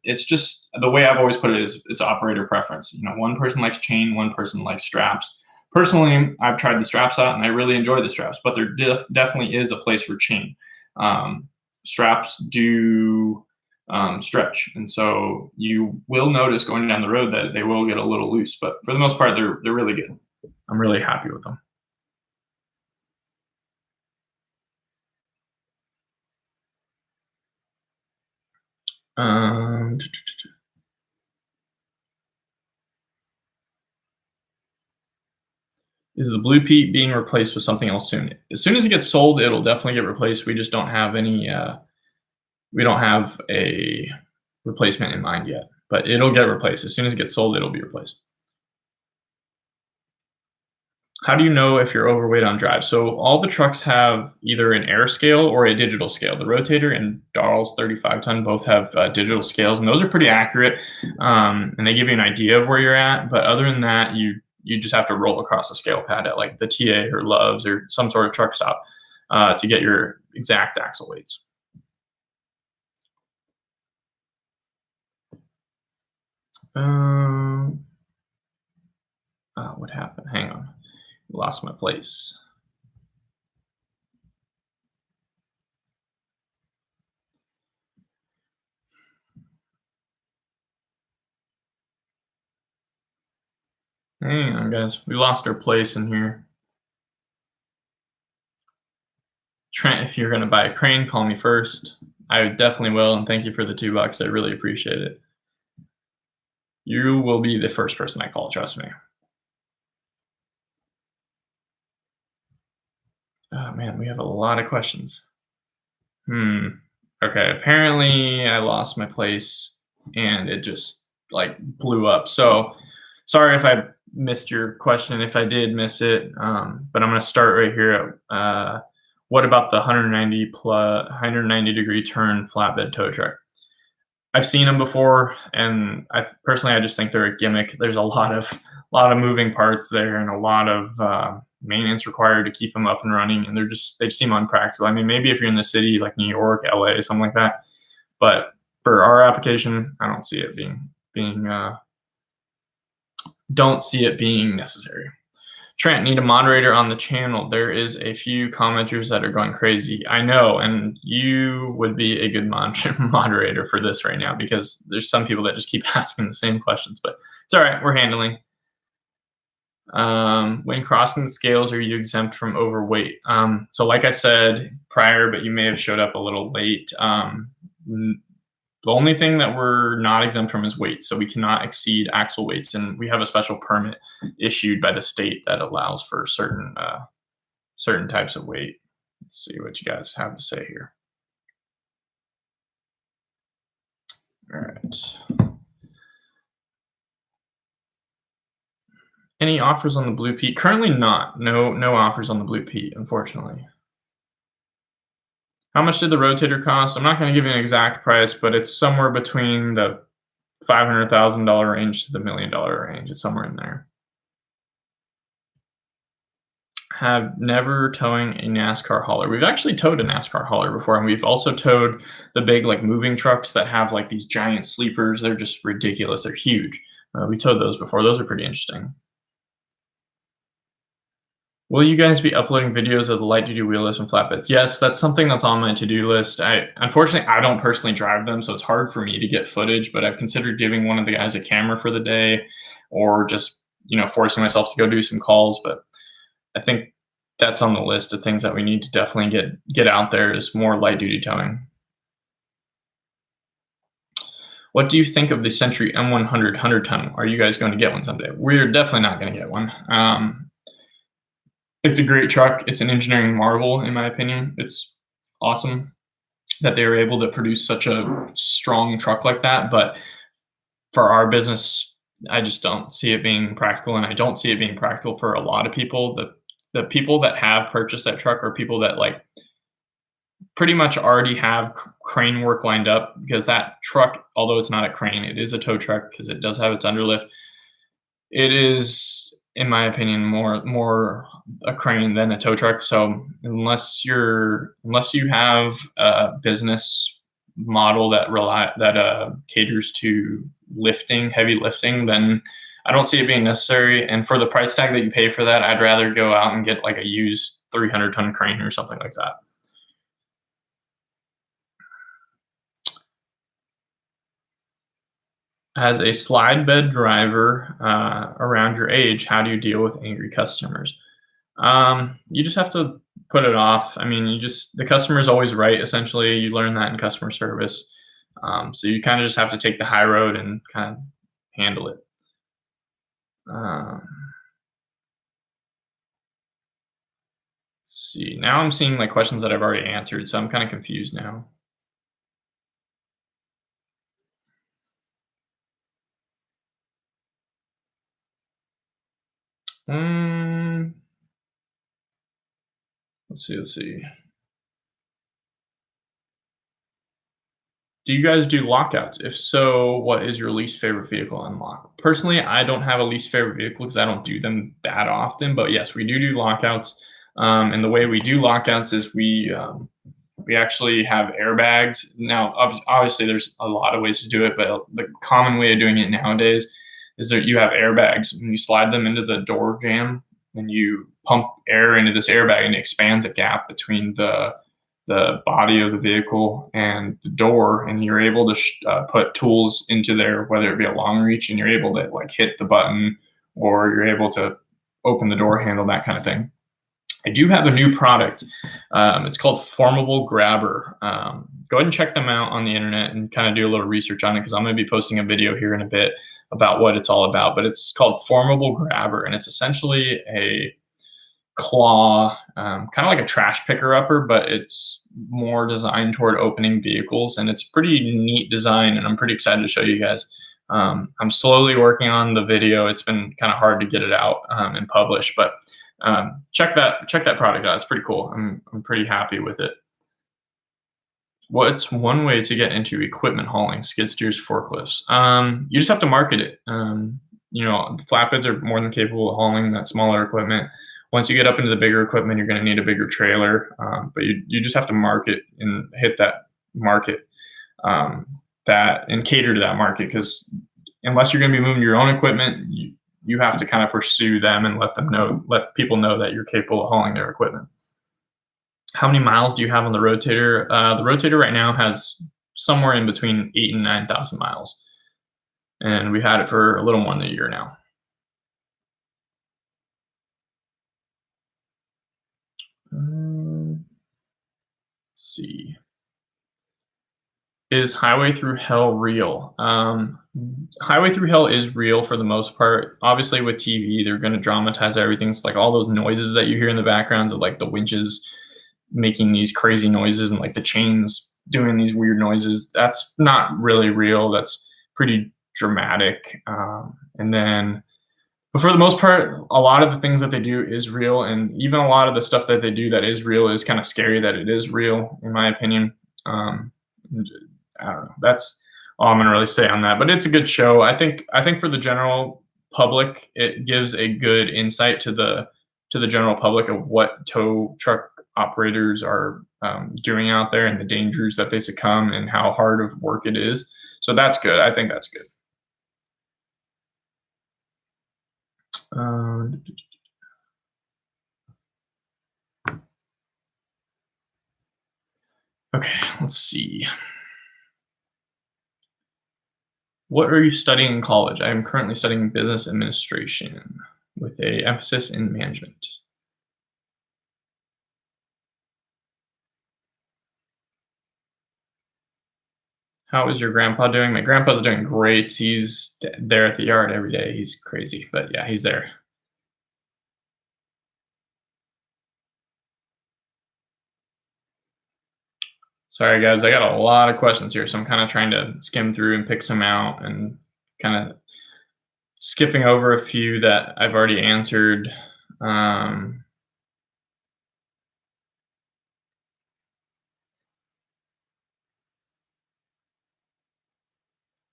it's just the way I've always put it is it's operator preference. One person likes chain, one person likes straps. Personally, I've tried the straps out and I really enjoy the straps, but there definitely is a place for chain. Straps do stretch, and so you will notice going down the road that they will get a little loose, but for the most part, they're really good. I'm really happy with them. Is the Blue Pete being replaced with something else soon? As soon as it gets sold, it'll definitely get replaced. We just don't have any. We don't have a replacement in mind yet, but it'll get replaced. As soon as it gets sold, it'll be replaced. How do you know if you're overweight on drive? So all the trucks have either an air scale or a digital scale. The Rotator and Darl's 35-ton both have digital scales, and those are pretty accurate, and they give you an idea of where you're at. But other than that, you just have to roll across the scale pad at like the TA or Love's or some sort of truck stop to get your exact axle weights. Um, what happened? Hang on, lost my place. Hang on, guys. We lost our place in here. Trent, if you're going to buy a crane, call me first. I definitely will, and thank you for the $2. I really appreciate it. You will be the first person I call, trust me. Oh man, we have a lot of questions. Okay, apparently I lost my place and it just like blew up. So sorry if I missed your question. If I did miss it, but I'm going to start right here. What about the 190 degree turn flatbed tow truck? I've seen them before, and I just think they're a gimmick. There's a lot of moving parts there, and a lot of maintenance required to keep them up and running. And they seem unpractical. I mean, maybe if you're in the city like New York, LA, something like that, but for our application, I don't see it don't see it being necessary. Trent, need a moderator on the channel. There is a few commenters that are going crazy. I know, and you would be a good moderator for this right now because there's some people that just keep asking the same questions, but it's all right. We're handling. When crossing the scales, are you exempt from overweight? So like I said prior, but you may have showed up a little late. The only thing that we're not exempt from is weight. So we cannot exceed axle weights. And we have a special permit issued by the state that allows for certain types of weight. Let's see what you guys have to say here. All right. Any offers on the Blue Pete? Currently not. No offers on the Blue Pete, unfortunately. How much did the Rotator cost? I'm not going to give you an exact price, but it's somewhere between the $500,000 range to the $1 million range. It's somewhere in there. Have never towing a NASCAR hauler. We've actually towed a NASCAR hauler before, and we've also towed the big like moving trucks that have like these giant sleepers. They're just ridiculous. They're huge. We towed those before. Those are pretty interesting. Will you guys be uploading videos of the light duty wheelers and flatbeds? Yes, that's something that's on my to-do list. Unfortunately, I don't personally drive them, so it's hard for me to get footage, but I've considered giving one of the guys a camera for the day or just, forcing myself to go do some calls. But I think that's on the list of things that we need to definitely get out there is more light duty towing. What do you think of the Century M100 100-ton? Are you guys going to get one someday? We're definitely not going to get one. It's a great truck. It's an engineering marvel, in my opinion. It's awesome that they were able to produce such a strong truck like that. But for our business, I just don't see it being practical, and I don't see it being practical for a lot of people. The people that have purchased that truck are people that like pretty much already have crane work lined up, because that truck, although it's not a crane, it is a tow truck because it does have its underlift. It is, in my opinion, more a crane than a tow truck. So unless you have a business model that caters to heavy lifting, then I don't see it being necessary. And for the price tag that you pay for that, I'd rather go out and get like a used 300-ton crane or something like that. As a slide bed driver around your age, how do you deal with angry customers? You just have to put it off. I mean, the customer is always right. Essentially, you learn that in customer service. So you kind of just have to take the high road and kind of handle it. Let's see. Now I'm seeing like questions that I've already answered, so I'm kind of confused now. Let's see. Do you guys do lockouts? If so, what is your least favorite vehicle unlock? Personally, I don't have a least favorite vehicle because I don't do them that often. But yes, we do lockouts. And the way we do lockouts is we actually have airbags. Now, obviously, there's a lot of ways to do it, but the common way of doing it nowadays is that you have airbags and you slide them into the door jamb and you pump air into this airbag and it expands a gap between the body of the vehicle and the door, and you're able to put tools into there, whether it be a long reach, and you're able to like hit the button, or you're able to open the door handle, that kind of thing. I do have a new product. It's called Formable Grabber. Go ahead and check them out on the internet and kind of do a little research on it, because I'm going to be posting a video here in a bit about what it's all about. But it's called Formable Grabber, and it's essentially a claw, kind of like a trash picker upper, but it's more designed toward opening vehicles, and it's pretty neat design, and I'm pretty excited to show you guys. I'm slowly working on the video. It's been kind of hard to get it out and publish, but check that product out. It's pretty cool. I'm pretty happy with it. What's one way to get into equipment hauling, skid steers, forklifts? You just have to market it. The flatbeds are more than capable of hauling that smaller equipment. Once you get up into the bigger equipment, you're going to need a bigger trailer, but you just have to market and hit that market and cater to that market, because unless you're going to be moving your own equipment, you have to kind of pursue them and let people know that you're capable of hauling their equipment. How many miles do you have on the Rotator? The Rotator right now has somewhere in between 8,000 and 9,000 miles, and we've had it for a little more than a year now. Let's see. Is Highway Through Hell real? Highway Through Hell is real for the most part. Obviously, with TV, they're going to dramatize everything. It's like all those noises that you hear in the backgrounds of like the winches making these crazy noises and like the chains doing these weird noises. That's not really real. That's pretty dramatic. But for the most part, a lot of the things that they do is real, and even a lot of the stuff that they do that is real is kind of scary that it is real, in my opinion. I don't know. That's all I'm gonna really say on that. But it's a good show. I think for the general public, it gives a good insight to the general public of what tow truck operators are doing out there and the dangers that they succumb and how hard of work it is. So that's good. I think that's good. Okay, let's see. What are you studying in college? I am currently studying business administration with an emphasis in management. How is your grandpa doing? My grandpa's doing great. He's there at the yard every day. He's crazy, but yeah, he's there. Sorry, guys. I got a lot of questions here, so I'm kind of trying to skim through and pick some out and kind of skipping over a few that I've already answered.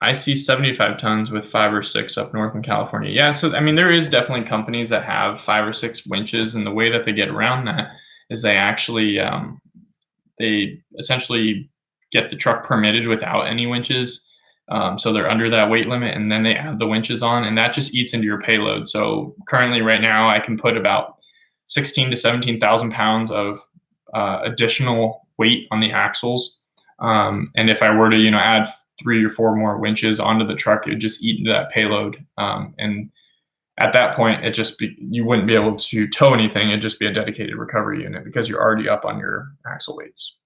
I see 75 tons with 5 or 6 up north in California. Yeah, so I mean, there is definitely companies that have 5 or 6 winches, and the way that they get around that is they actually they essentially get the truck permitted without any winches. So they're under that weight limit, and then they add the winches on, and that just eats into your payload. So currently, right now, I can put about 16 to 17,000 pounds of additional weight on the axles. And if I were to, add 3 or 4 more winches onto the truck, it would just eat into that payload. And at that point, you wouldn't be able to tow anything. It'd just be a dedicated recovery unit because you're already up on your axle weights.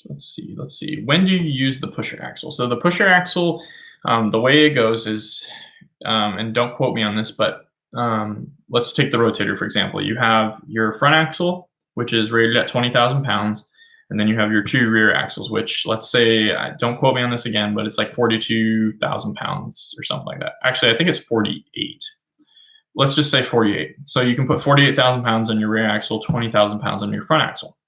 Let's see. When do you use the pusher axle? So the pusher axle, the way it goes is, and don't quote me on this, but let's take the Rotator, for example. You have your front axle, which is rated at 20,000 pounds. And then you have your 2 rear axles, which, let's say, don't quote me on this again, but it's like 42,000 pounds or something like that. Actually, I think it's 48. Let's just say 48. So you can put 48,000 pounds on your rear axle, 20,000 pounds on your front axle.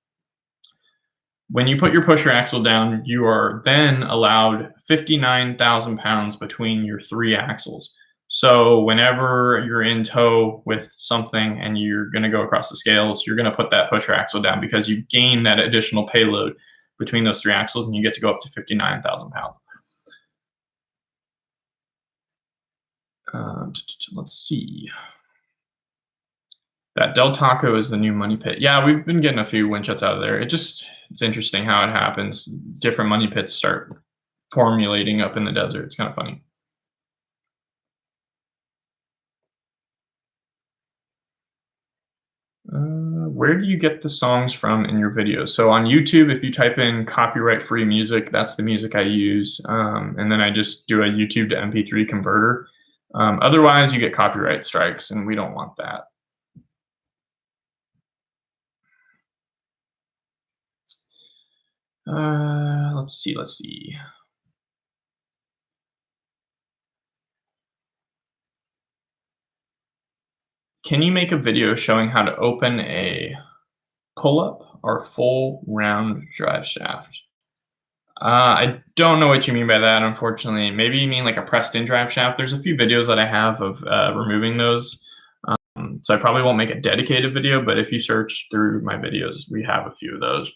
When you put your pusher axle down, you are then allowed 59,000 pounds between your 3 axles. So whenever you're in tow with something and you're going to go across the scales, you're going to put that pusher axle down because you gain that additional payload between those 3 axles, and you get to go up to 59,000 pounds. Let's see. That Del Taco is the new money pit. Yeah, we've been getting a few winchets out of there. It's interesting how it happens. Different money pits start formulating up in the desert. It's kind of funny. Where do you get the songs from in your videos? So on YouTube, if you type in copyright-free music, that's the music I use. And then I just do a YouTube to MP3 converter. Otherwise, you get copyright strikes, and we don't want that. Let's see. Can you make a video showing how to open a pull-up or full round drive shaft? I don't know what you mean by that, unfortunately. Maybe you mean like a pressed-in drive shaft. There's a few videos that I have of removing those. So I probably won't make a dedicated video, but if you search through my videos, we have a few of those.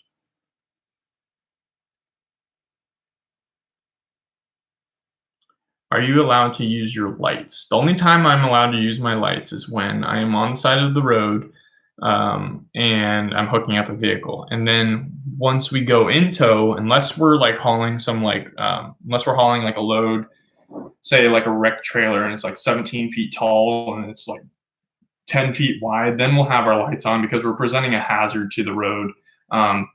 Are you allowed to use your lights? The only time I'm allowed to use my lights is when I am on the side of the road and I'm hooking up a vehicle. And then once we go in tow, unless we're like hauling unless we're hauling like a load, say like a wrecked trailer, and it's like 17 feet tall and it's like 10 feet wide, then we'll have our lights on because we're presenting a hazard to the road.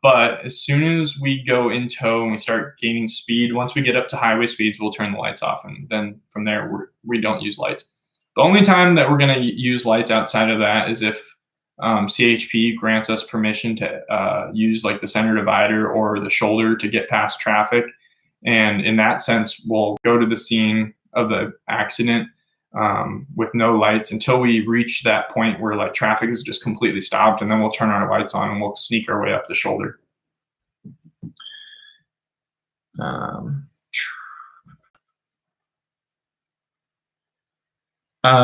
But as soon as we go in tow and we start gaining speed, once we get up to highway speeds, we'll turn the lights off. And then from there, we don't use lights. The only time that we're going to use lights outside of that is if CHP grants us permission to use like the center divider or the shoulder to get past traffic. And in that sense, we'll go to the scene of the accident with no lights until we reach that point where like traffic is just completely stopped, and then we'll turn our lights on and we'll sneak our way up the shoulder.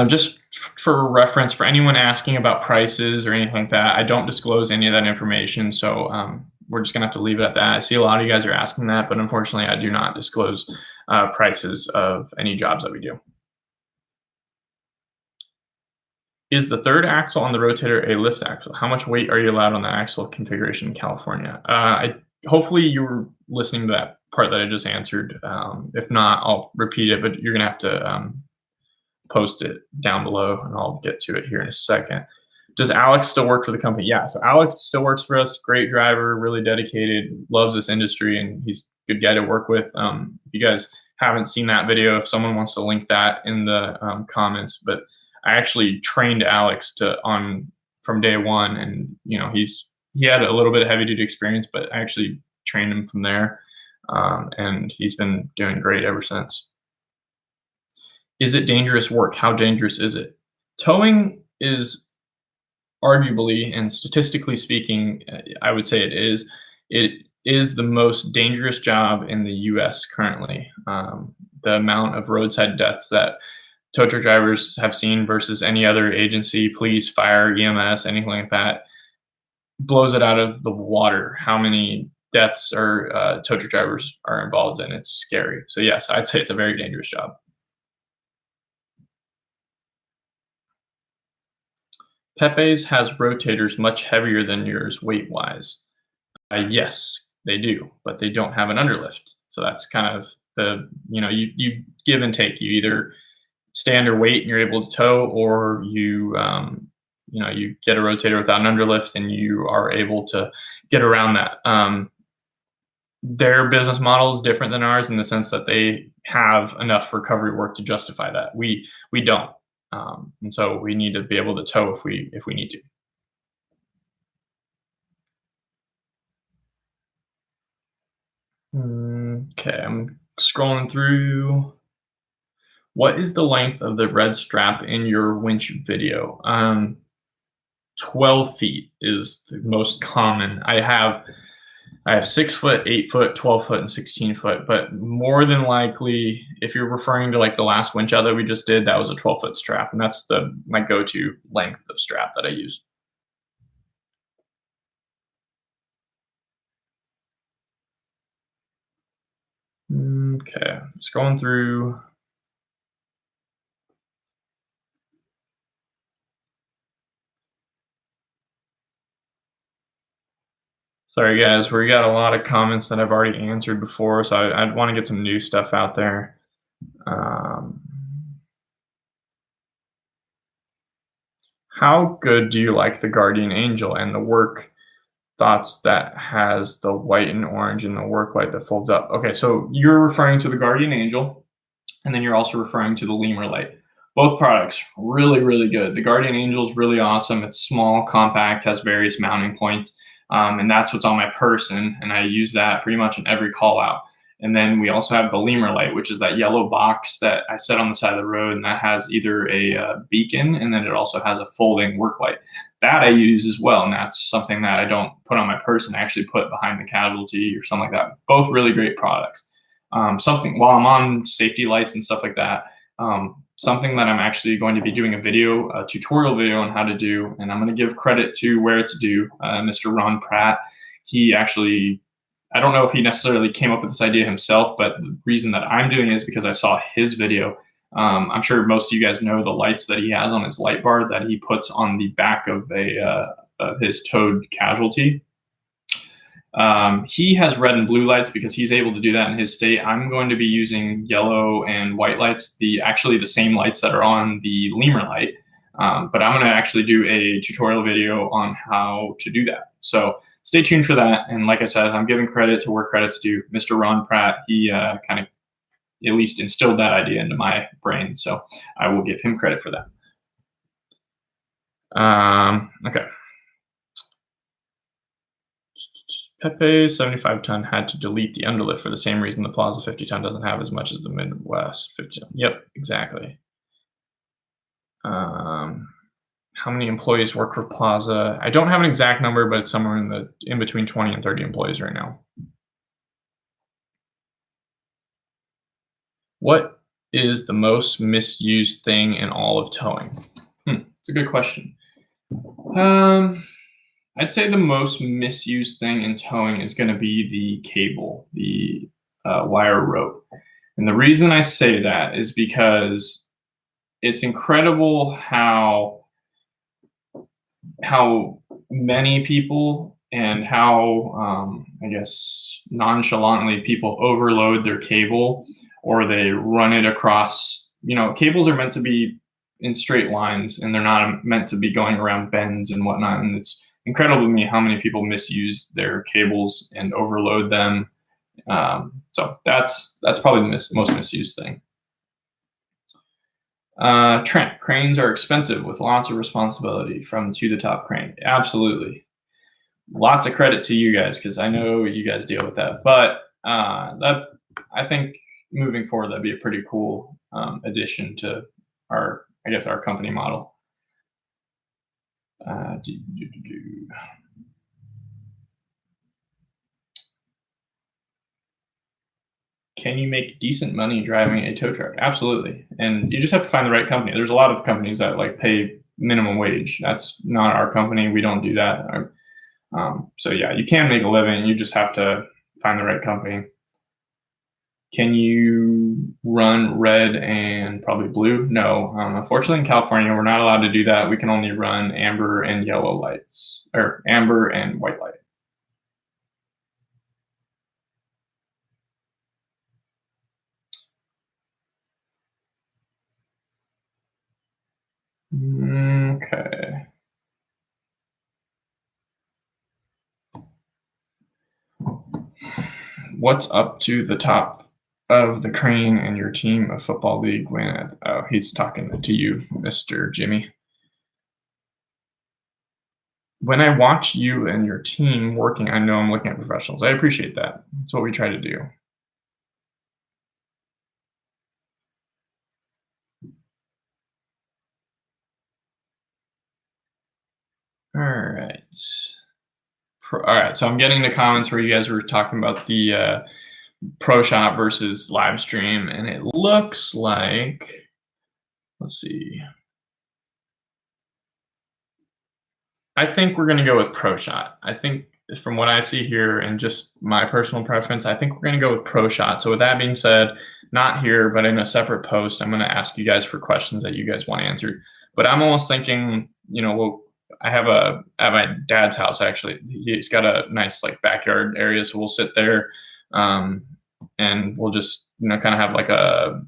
Just for reference, for anyone asking about prices or anything like that, I don't disclose any of that information. So we're just gonna have to leave it at that. I see a lot of you guys are asking that, but unfortunately I do not disclose prices of any jobs that we do. Is the third axle on the Rotator a lift axle? How much weight are you allowed on the axle configuration in California? Hopefully you were listening to that part that I just answered. If not, I'll repeat it, but you're gonna have to post it down below, and I'll get to it here in a second. Does Alex still work for the company? Yeah, so Alex still works for us. Great driver, really dedicated, loves this industry, and he's a good guy to work with. If you guys haven't seen that video, if someone wants to link that in the comments, but I actually trained Alex from day one, and he had a little bit of heavy duty experience, but I actually trained him from there, and he's been doing great ever since. Is it dangerous work? How dangerous is it? Towing is arguably, and statistically speaking, I would say it is the most dangerous job in the US currently. The amount of roadside deaths that tow truck drivers have seen versus any other agency, police, fire, EMS, anything like that, blows it out of the water how many deaths or tow truck drivers are involved in. It's scary. So yes, I'd say it's a very dangerous job. Pepe's has rotators much heavier than yours weight-wise. Yes, they do, but they don't have an underlift. So that's kind of you give and take. You either stay under weight and you're able to tow, or you get a rotator without an underlift and you are able to get around that. Their business model is different than ours in the sense that they have enough recovery work to justify that. We don't. And so we need to be able to tow if we need to. Okay, I'm scrolling through. What is the length of the red strap in your winch video? 12 feet is the most common. I have 6 foot, 8 foot, 12 foot, and 16 foot. But more than likely, if you're referring to like the last winch out that we just did, that was a 12-foot strap, and that's my go-to length of strap that I use. Okay, scrolling through. Sorry, guys, we got a lot of comments that I've already answered before, so I want to get some new stuff out there. Um, how good do you like the Guardian Angel and the work thoughts that has the white and orange and the work light that folds up? Okay, so you're referring to the Guardian Angel, and then you're also referring to the lemur light. Both products really, really good. The Guardian Angel is really awesome. It's small, compact, has various mounting points, and that's what's on my person, and I use that pretty much in every call out. And then we also have the lemur light, which is that yellow box that I set on the side of the road, and that has either a beacon, and then it also has a folding work light. That I use as well, and that's something that I don't put on my person. I actually put behind the casualty or something like that. Both really great products. Something while I'm on safety lights and stuff like that, something that I'm actually going to be doing a tutorial video on how to do, and I'm going to give credit to where it's due, Mr. Ron Pratt. He actually, I don't know if he necessarily came up with this idea himself, but the reason that I'm doing it is because I saw his video. I'm sure most of you guys know the lights that he has on his light bar that he puts on the back of of his Tote casualty. He has red and blue lights because he's able to do that in his state. I'm going to be using yellow and white lights, actually the same lights that are on the lemur light. But I'm going to actually do a tutorial video on how to do that. So stay tuned for that. And like I said, I'm giving credit to where credit's due. Mr. Ron Pratt, he kind of at least instilled that idea into my brain. So I will give him credit for that. Okay. Pepe 75-ton had to delete the underlift for the same reason the Plaza 50-ton doesn't have as much as the Midwest 50-ton. Yep, exactly. How many employees work for Plaza? I don't have an exact number, but it's somewhere in between 20 and 30 employees right now. What is the most misused thing in all of towing? It's a good question. I'd say the most misused thing in towing is going to be the cable, the wire rope. And the reason I say that is because it's incredible how many people and how, I guess, nonchalantly people overload their cable, or they run it across. Cables are meant to be in straight lines, and they're not meant to be going around bends and whatnot. And it's incredible to me how many people misuse their cables and overload them. So that's probably the most misused thing. Trent, cranes are expensive with lots of responsibility from To The Top Crane. Absolutely. Lots of credit to you guys, because I know you guys deal with that. But I think moving forward, that'd be a pretty cool addition to our company model. Can you make decent money driving a tow truck? Absolutely. And you just have to find the right company. There's a lot of companies that pay minimum wage. That's not our company. We don't do that. So yeah, you can make a living. You just have to find the right company. Can you run red and probably blue? No. Unfortunately, in California, we're not allowed to do that. We can only run amber and yellow lights, or amber and white light. Okay. What's up to the top of the crane and your team of football league win? Oh, he's talking to you, Mr. Jimmy. When I watch you and your team working, I know I'm looking at professionals. I appreciate that. That's what we try to do. All right. All right. So I'm getting the comments where you guys were talking about the pro shot versus live stream, and it looks like, let's see. I think we're going to go with pro shot. I think from what I see here and just my personal preference, I think we're going to go with pro shot. So with that being said, not here, but in a separate post, I'm going to ask you guys for questions that you guys want answered. But I'm almost thinking, well, I have at my dad's house, actually, he's got a nice like backyard area. So we'll sit there, and we'll just, kind of have like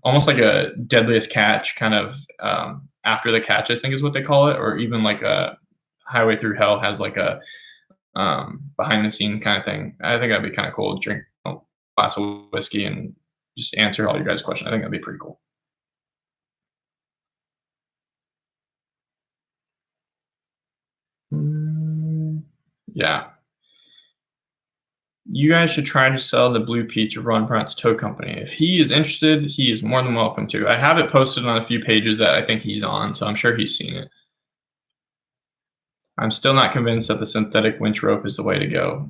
almost like a deadliest catch kind of, after the catch, I think is what they call it, or even like a Highway Through Hell has like a behind the scenes kind of thing. I think that'd be kind of cool to drink a glass of whiskey and just answer all your guys' questions. I think that'd be pretty cool. Yeah. You guys should try to sell the Blue Pea to Ron Pratt's tow company. If he is interested, he is more than welcome to. I have it posted on a few pages that I think he's on, so I'm sure he's seen it. I'm still not convinced that the synthetic winch rope is the way to go.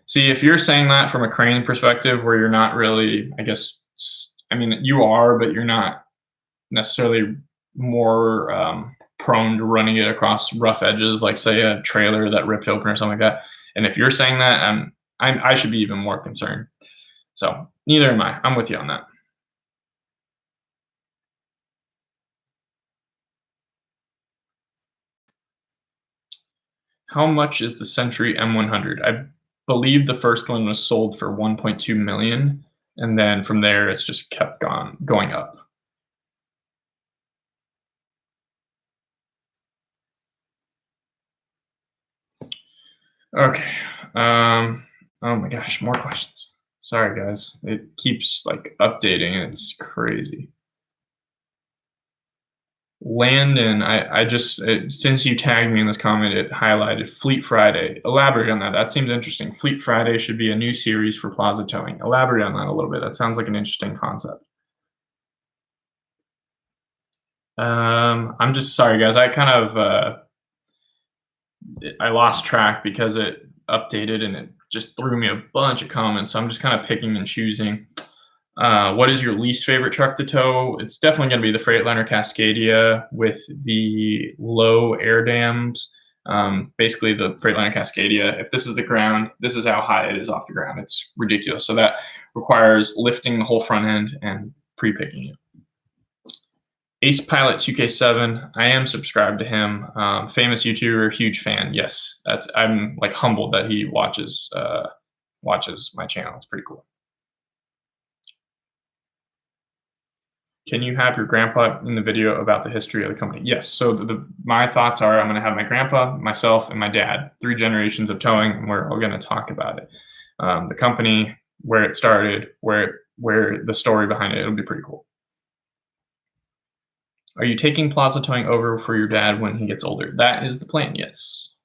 See, if you're saying that from a crane perspective where you're not really, you are, but you're not necessarily more prone to running it across rough edges, like say a trailer that ripped open or something like that. And if you're saying that, I should be even more concerned. So neither am I. I'm with you on that. How much is the Century M100? I believe the first one was sold for 1.2 million, and then from there it's just kept going up. Okay. Oh my gosh, more questions. Sorry guys. It keeps like updating and it's crazy. Landon, I just since you tagged me in this comment, it highlighted Fleet Friday. Elaborate on that. That seems interesting. Fleet Friday should be a new series for Plaza Towing. Elaborate on that a little bit. That sounds like an interesting concept. I'm just sorry, guys. I kind of I lost track because it updated and it just threw me a bunch of comments. So I'm just kind of picking and choosing. What is your least favorite truck to tow? It's definitely going to be the Freightliner Cascadia with the low air dams. Basically, the Freightliner Cascadia, if this is the ground, this is how high it is off the ground. It's ridiculous. So that requires lifting the whole front end and pre-picking it. Ace Pilot 2K7, I am subscribed to him. Famous YouTuber, huge fan. Yes, I'm like humbled that he watches my channel. It's pretty cool. Can you have your grandpa in the video about the history of the company? Yes. So my thoughts are I'm going to have my grandpa, myself, and my dad, 3 generations of towing, and we're all going to talk about it. The company, where it started, where the story behind it. It'll be pretty cool. Are you taking Plaza Towing over for your dad when he gets older? That is the plan, yes.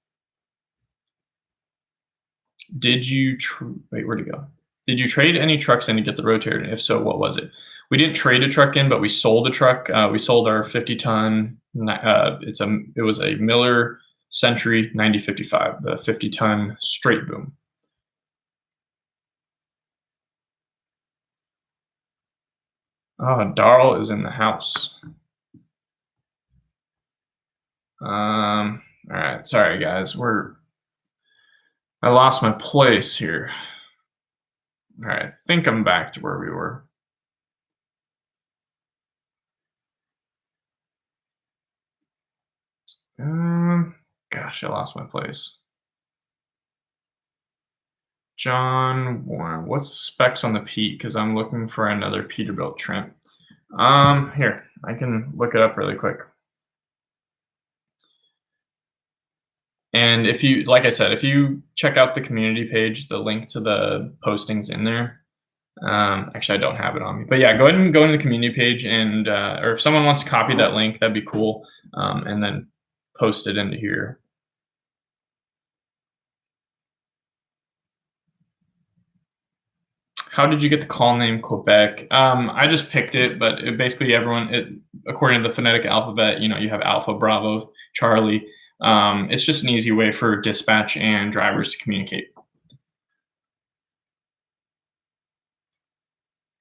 Did you wait, where'd it go? Did you trade any trucks in to get the Rotator? And if so, what was it? We didn't trade a truck in, but we sold a truck. We sold our 50-ton. It was a Miller Century 9055, the 50-ton straight boom. Oh, Darl is in the house. All right, sorry guys, I lost my place here. All right, I think I'm back to where we were. Gosh, I lost my place. John Warren, what's the specs on the Pete? Because I'm looking for another Peterbilt Trent. Here, I can look it up really quick. And if you, like I said, if you check out the community page, the link to the postings in there. Actually, I don't have it on me, but yeah, go ahead and go into the community page, and or if someone wants to copy that link, that'd be cool, and then post it into here. How did you get the call name Quebec? I just picked it, but basically according to the phonetic alphabet, you have Alpha, Bravo, Charlie. It's just an easy way for dispatch and drivers to communicate.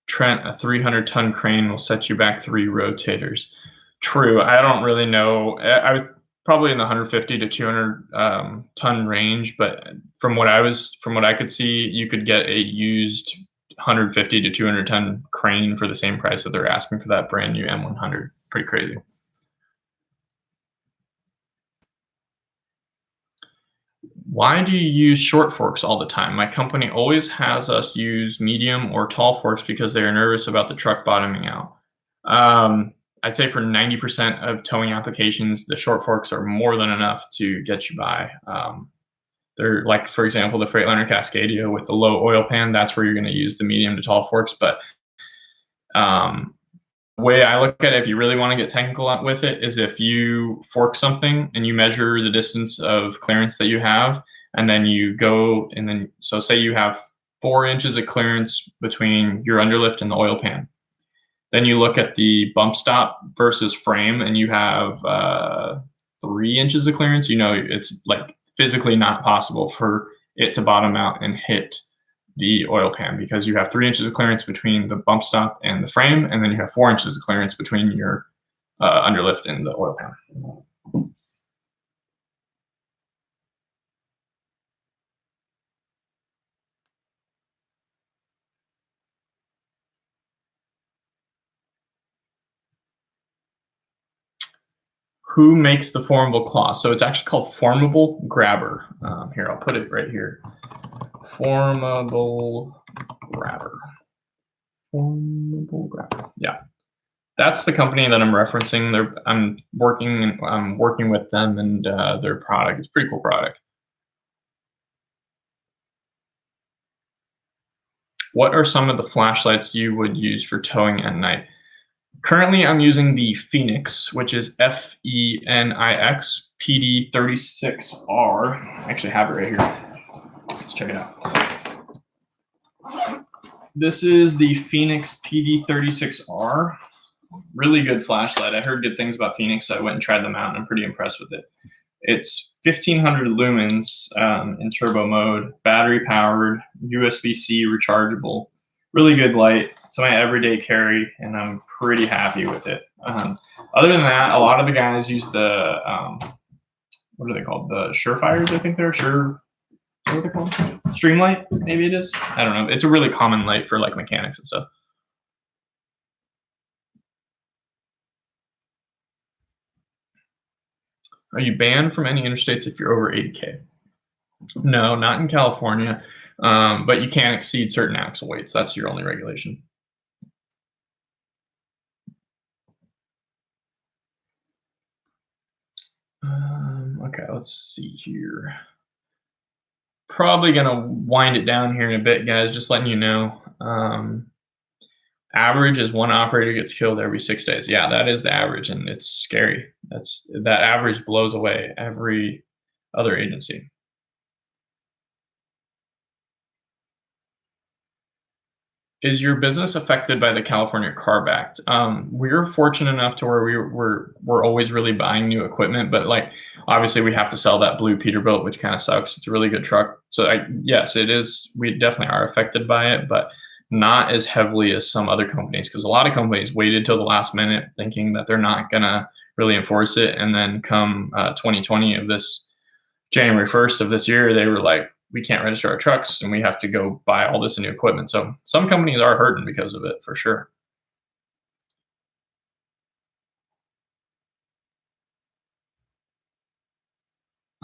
Trent, a 300-ton crane will set you back 3 rotators. True. I don't really know. I was probably in the 150 to 200 ton range, but from what I could see, you could get a used 150 to 200 ton crane for the same price that they're asking for that brand new M100. Pretty crazy. Why do you use short forks all the time? My company always has us use medium or tall forks because they are nervous about the truck bottoming out. I'd say for 90% of towing applications, the short forks are more than enough to get you by. They're like, for example, the Freightliner Cascadia with the low oil pan, that's where you're going to use the medium to tall forks. But the way I look at it, if you really want to get technical with it, is if you fork something and you measure the distance of clearance that you have, and then you go and then, so say you have 4 inches of clearance between your underlift and the oil pan. Then you look at the bump stop versus frame and you have 3 inches of clearance. You know, it's like physically not possible for it to bottom out and hit the oil pan because you have 3 inches of clearance between the bump stop and the frame, and then you have 4 inches of clearance between your underlift and the oil pan. Who makes the formable claw? So it's actually called formable grabber. Here, I'll put it right here. Formable grabber. Formable grabber. Yeah, that's the company that I'm referencing. I'm working with them, and their product is a pretty cool product. What are some of the flashlights you would use for towing at night? Currently, I'm using the Phoenix, which is Fenix PD36R. I actually have it right here. Let's check it out. This is the Phoenix PD36R. Really good flashlight. I heard good things about Phoenix, so I went and tried them out, and I'm pretty impressed with it. It's 1500 lumens in turbo mode, battery powered, USB-C rechargeable. Really good light. It's my everyday carry, and I'm pretty happy with it. Other than that, a lot of the guys use the what are they called? The Surefires, I think they're Sure. What are they called? Streamlight, maybe it is. I don't know. It's a really common light for like mechanics and stuff. Are you banned from any interstates if you're over 80K? No, not in California. But you can't exceed certain axle weights. That's your only regulation. Okay, let's see here. Probably gonna wind it down here in a bit, guys. Just letting you know. Average is 1 operator gets killed every 6 days. Yeah, that is the average, and it's scary. That average blows away every other agency. Is your business affected by the California CARB Act? We're fortunate enough to where we're always really buying new equipment, but like obviously we have to sell that blue Peterbilt, which kind of sucks. It's a really good truck. So yes, it is. We definitely are affected by it, but not as heavily as some other companies, because a lot of companies waited till the last minute thinking that they're not gonna really enforce it, and then come 2020 of this January 1st of this year, they were like, we can't register our trucks and we have to go buy all this new equipment. So some companies are hurting because of it, for sure.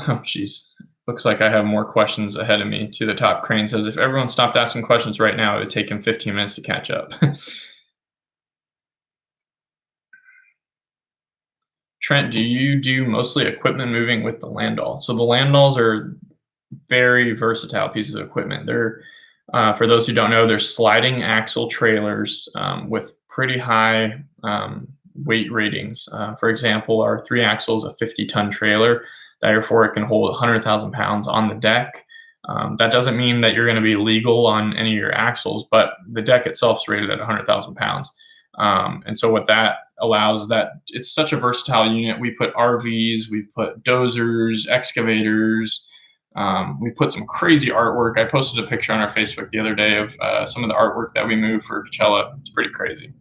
Oh, geez. Looks like I have more questions ahead of me. To the Top Crane says, if everyone stopped asking questions right now, it would take him 15 minutes to catch up. Trent, do you do mostly equipment moving with the Landau? So the Landauls are very versatile pieces of equipment. They're, for those who don't know, they're sliding axle trailers with pretty high weight ratings. For example, our 3-axle is a 50-ton trailer. Therefore, it can hold 100,000 pounds on the deck. That doesn't mean that you're going to be legal on any of your axles, but the deck itself is rated at 100,000 pounds. And so what that allows is that it's such a versatile unit. We put RVs, we've put dozers, excavators, we put some crazy artwork. I posted a picture on our Facebook the other day of some of the artwork that we moved for Coachella. It's pretty crazy.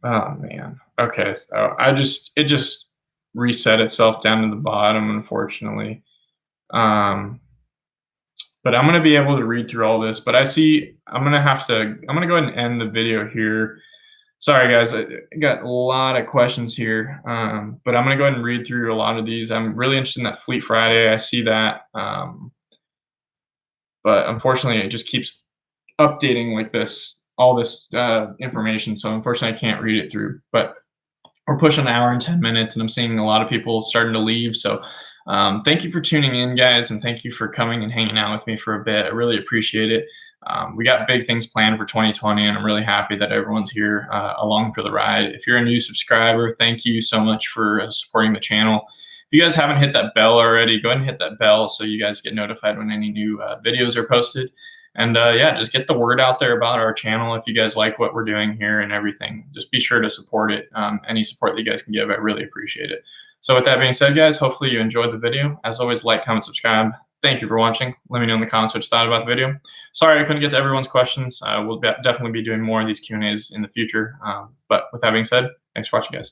Oh man. Okay, so it just reset itself down to the bottom, unfortunately. Um, but I'm gonna be able to read through all this. But I'm gonna go ahead and end the video here. Sorry guys, I got a lot of questions here, but I'm gonna go ahead and read through a lot of these. I'm really interested in that Fleet Friday. I see that, but unfortunately, it just keeps updating like this, all this information. So unfortunately, I can't read it through. But we're pushing an hour and 10 minutes, and I'm seeing a lot of people starting to leave. So thank you for tuning in, guys, and thank you for coming and hanging out with me for a bit. I really appreciate it. We got big things planned for 2020, and I'm really happy that everyone's here along for the ride. If you're a new subscriber, thank you so much for supporting the channel. If you guys haven't hit that bell already, go ahead and hit that bell so you guys get notified when any new videos are posted. And yeah, just get the word out there about our channel. If you guys like what we're doing here and everything, just be sure to support it. Any support that you guys can give, I really appreciate it. So with that being said, guys, hopefully you enjoyed the video. As always, like, comment, subscribe. Thank you for watching. Let me know in the comments what you thought about the video. Sorry I couldn't get to everyone's questions. We'll definitely be doing more of these Q&As in the future. But with that being said, thanks for watching, guys.